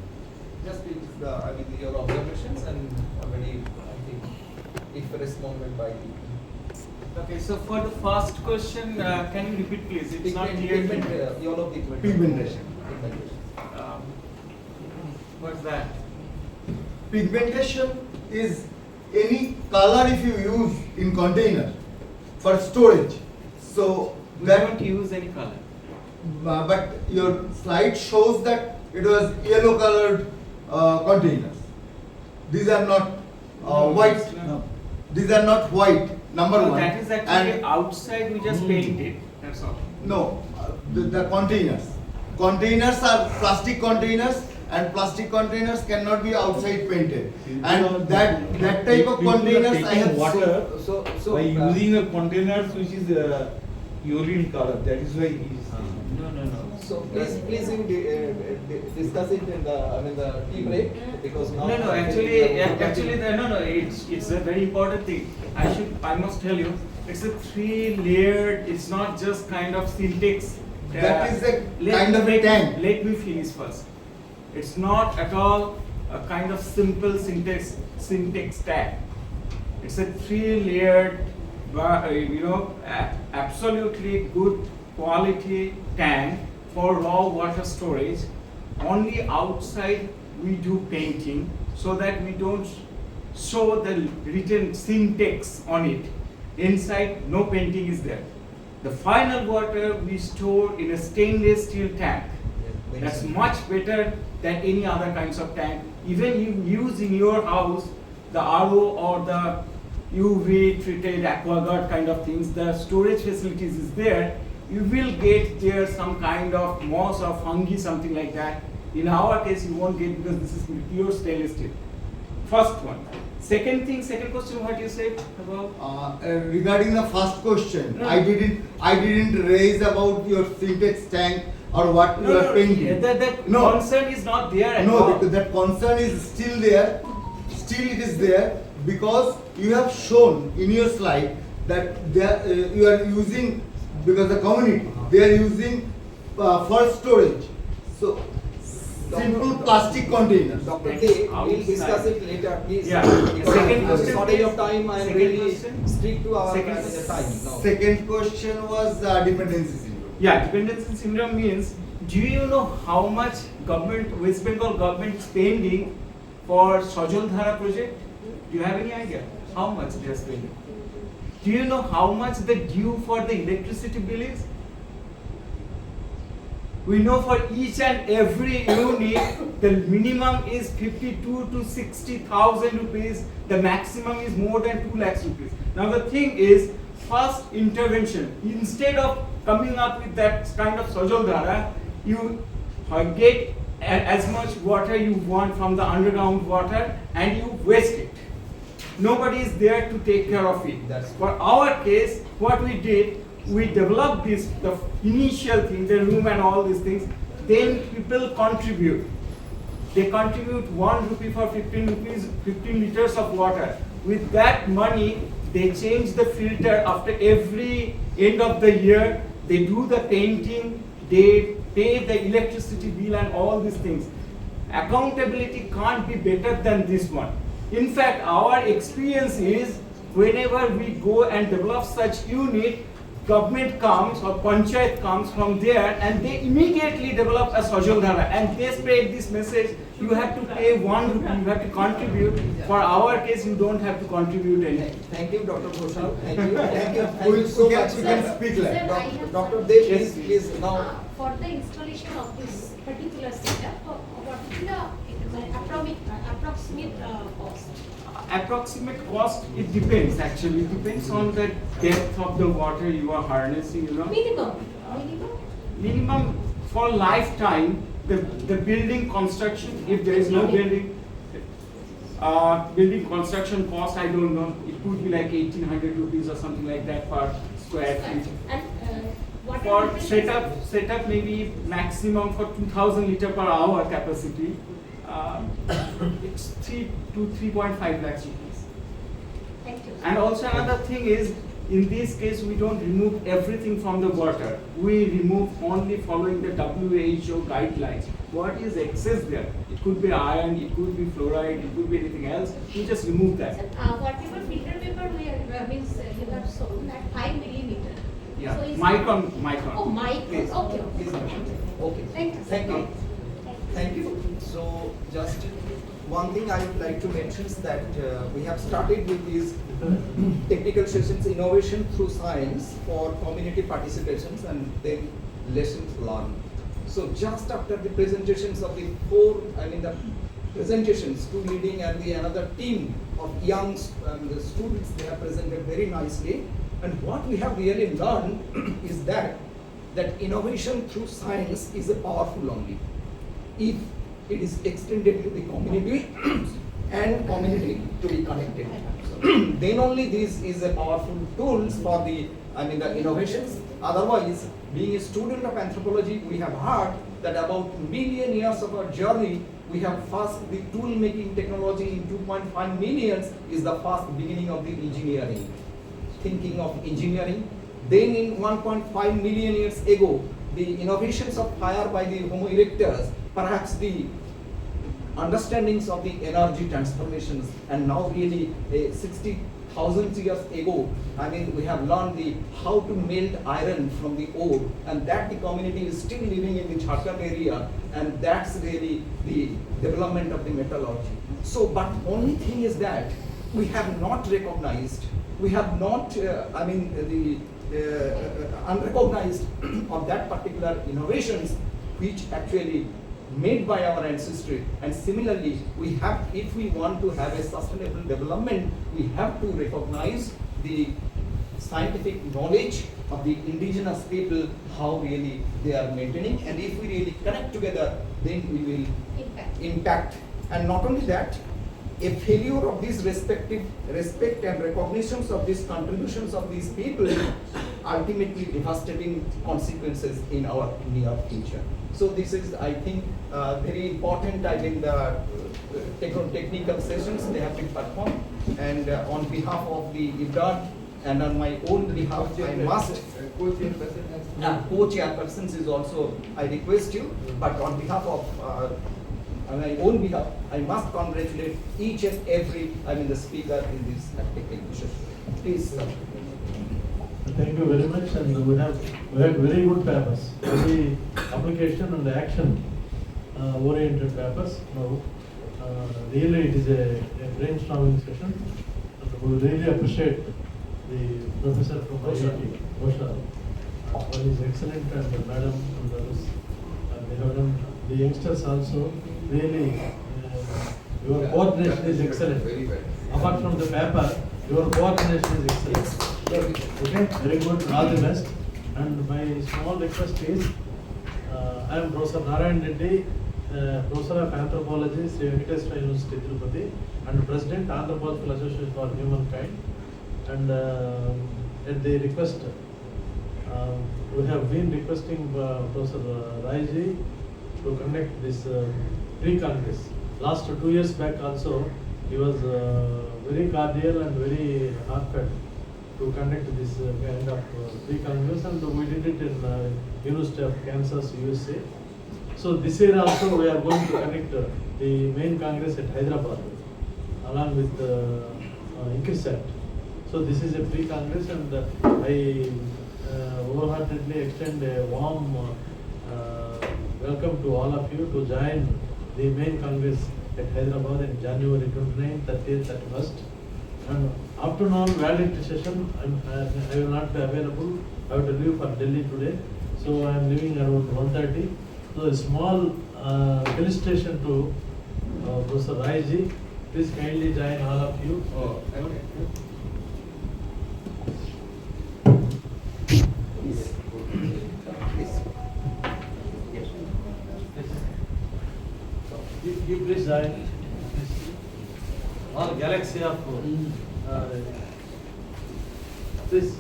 Just please, your observations and already, I think, if responded by the. Okay, so for the first question, can you repeat please? It's not clear. Yellow pigment. Pigmentation. Um, What's that? Pigmentation is any color if you use in container for storage. So We that, don't use any color. but your slide shows that it was yellow colored containers. These are not white. No. These are not white. Number No, one. that is actually And outside, we just painted, that's all. no, the containers. Containers are plastic containers, and plastic containers cannot be outside painted. And that type of containers I have water So by using a containers which is urine color. That is why he is. No. So please you discuss it in the tea break, because now. No, actually, it's a very important thing. I must tell you, it's a 3-layered, it's not just kind of syntax. That is a kind of a tank. Let me finish first. It's not at all a kind of simple syntax tag. It's a 3-layered, absolutely good quality tank for raw water storage. Only outside we do painting so that we don't show the written syntax on it. Inside, no painting is there. The final water we store in a stainless steel tank. That's much better than any other kinds of tank. Even you use in your house the RO or the UV treated aquaguard kind of things, the storage facilities is there. You will get there some kind of moss or fungi, something like that. In our case, you won't get because this is pure stainless steel. First one. Second question, what you said about? Regarding the first question, No. I didn't raise about your syntax tank or what you are painting. That No. concern is not there at No, all. that concern is still there. Still it is there because you have shown in your slide that you are using, because the community, they are using for storage. So simple plastic containers. Dr. Day, we'll discuss it later, please. Yeah. Because Second of question, shortage please. of time, I am Second really question. strict to our Second time now. Second question was dependency syndrome. Yeah, dependency syndrome means, do you know how much West Bengal government is spending for Sajal Dhara project? Do you have any idea how much they are spending? Do you know how much the due for the electricity bill is? We know for each and every unit, the minimum is 52 to 60,000 rupees. The maximum is more than 2 lakhs rupees. Now the thing is, first intervention, instead of coming up with that kind of Sajal Dhara, you get as much water you want from the underground water and you waste it. Nobody is there to take care of it. For our case, what we did, we developed this, the initial thing, the room and all these things, then people contribute. They contribute 1 rupee for 15 liters of water. With that money, they change the filter after every end of the year. They do the painting, they pay the electricity bill and all these things. Accountability can't be better than this one. In fact, our experience is whenever we go and develop such unit, government comes or panchayat comes from there and they immediately develop a Sajal Dhara and they spread this message, you have to pay 1 rupee, you have to contribute. For our case, you don't have to contribute anything. Thank you, Dr. Ghoshal. Thank you. Thank you so much. We can speak like. Sir, I have Dr. some- Dev, Yes, please now. For the installation of this particular setup, what is the approximate cost? Approximate cost, it depends actually. It depends on the depth of the water you are harnessing, Minimum. Minimum for lifetime, the building construction, if there is no building, building construction cost, I don't know, it could be like 1800 rupees or something like that per square feet. And what For is the setup maybe maximum for 2000 liter per hour capacity, it's 3 to 3.5 lakhs rupees. Thank you. And also another thing is, in this case, we don't remove everything from the water. We remove only following the WHO guidelines. What is excess there? It could be iron, it could be fluoride, it could be anything else. We just remove that. Whatever filter paper we are, means you have shown that 5 millimeter. Yeah, So is micron. Oh, micron. Please. Okay. Please, madam. Okay. Thank you. Thank you. So just one thing I would like to mention is that we have started with these technical sessions, innovation through science for community participations and then lessons learned. So just after the presentations of the the presentations, two leading and the another team of young the students, they have presented very nicely. And what we have really learned is that innovation through science is a powerful only if it is extended to the community and community to be connected. Then only this is a powerful tools for the innovations. Otherwise, being a student of anthropology, we have heard that about million years of our journey, we have first the tool making technology in 2.5 millions is the first beginning of the engineering. Thinking of engineering. Then in 1.5 million years ago, the innovations of fire by the Homo erectus, perhaps the understandings of the energy transformations, and now really 60,000 years ago, we have learned how to melt iron from the ore, and that the community is still living in the Jharkhand area, and that's really the development of the metallurgy. So, but only thing is that we have not recognized, we have not, unrecognized of that particular innovations which actually made by our ancestry. And similarly, we have, if we want to have a sustainable development, we have to recognize the scientific knowledge of the indigenous people, how really they are maintaining. And if we really connect together, then we will impact. And not only that, a failure of these respect and recognitions of these contributions of these people ultimately devastating consequences in our near future. So this is, I think, very important. The technical sessions they have been performed, and on behalf of the IBRAD and on my own behalf, I must. Co-chairpersons is also, I request you, but on behalf of on my own behalf, I must congratulate each and every, the speaker in this technical session. Please, sir. Thank you very much, and we had very good papers, very application and action oriented papers. Now, really it is a brainstorming session, and we really appreciate the professor from IIT, Ghoshal, for his excellent, and the madam and others, and they have done, the youngsters also, really, your coordination is excellent. Very well. Apart from the paper, your coordination is excellent. Okay, very good, all the best. And my small request is, I am Professor Narayan Reddy, Professor of Anthropology, Sri Venkateswara University, Tirupati, and President, Anthropological Association for Humankind. And at the request, we have been requesting Professor Raiji to conduct this pre-congress. Last 2 years back also, he was very cordial and very heartfelt to conduct this kind of pre-congress, and we did it in University of Kansas, USA. So this year also we are going to conduct the main congress at Hyderabad along with INCISAT. So this is a pre-congress, and I wholeheartedly extend a warm welcome to all of you to join the main congress at Hyderabad in January 29th, 30th, 31st. And afternoon validity session, I will not be available. I have to leave for Delhi today. So I am leaving around 1:30. So a small felicitation to Professor Raiji. Please kindly join all of you. Oh, okay. You please join. All galaxy of please.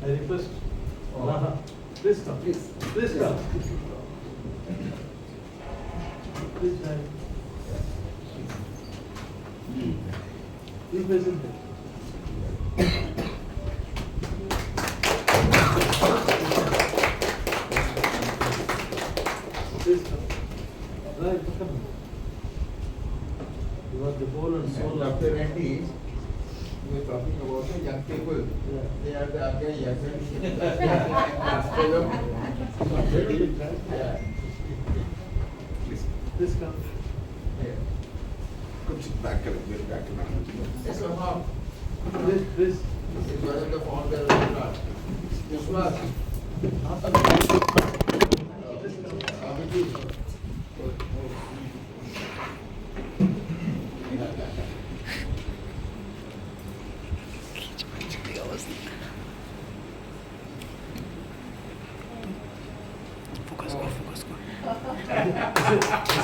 I request Raha, please come. Please come. Please try. Please present it. Please come. Right, come. You are the whole and soul of Dr. Reddy, we were talking about the young people. Yeah. They are the again young Yeah. Please come. Yeah. Come sit back, very back. Yes, somehow. Please, please. This is one of the founder of the class. This was.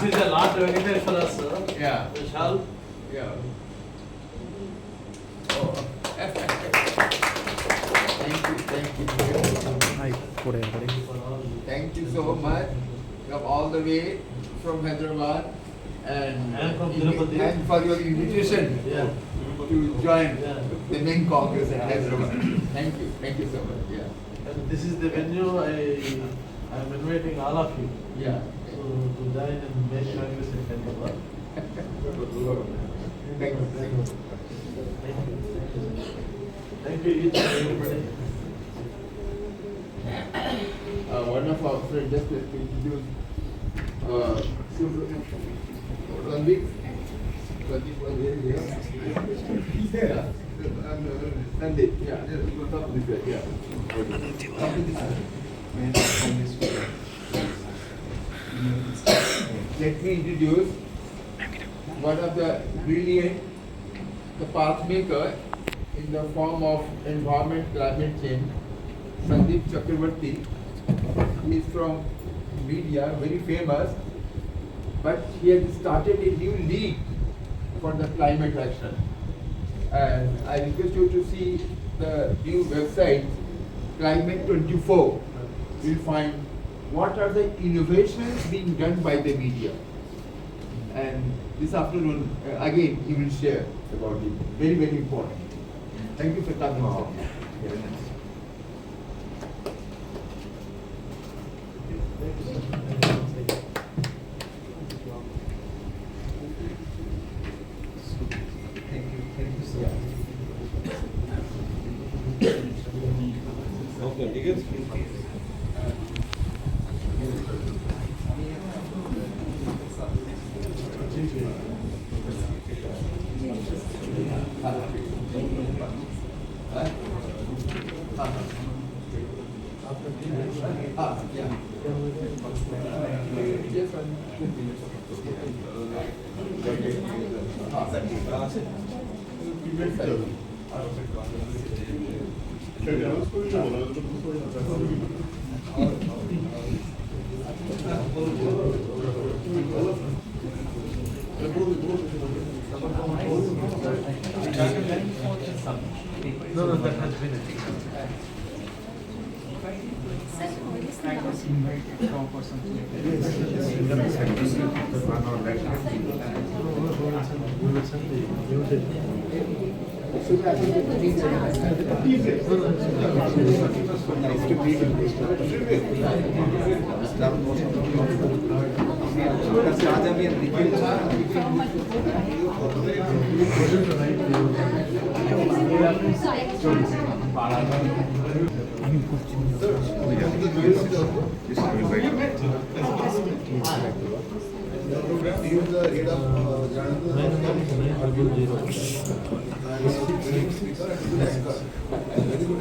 This is a lot of evidence for us, sir. Yeah. We shall. Yeah. Oh. Thank you. Thank you so much. Come all the way from Hyderabad and from Tirupati. And for your invitation Yeah. to join Yeah. the main congress at Hyderabad. Thank you so much. Yeah. And this is the venue I am inviting all of you. Yeah. To join in May Congress in Hyderabad. Thank you. Thank you each and everybody. One of our friends just to introduce Ranveer. Ranveer was here. He's there. Sandeep. Yeah. We'll talk this way. Yeah. Come to this side. Let me introduce one of the brilliant, the path maker in the form of environment climate change, Sandeep Chakravarti. He is from media, very famous, but he has started a new league for the climate action. And I request you to see the new website, Climate 24. You'll find what are the innovations being done by the media. And this afternoon, again, he will share about it. Very, very important. Thank you for coming. Sir. Very nice. No, that has been it. Very good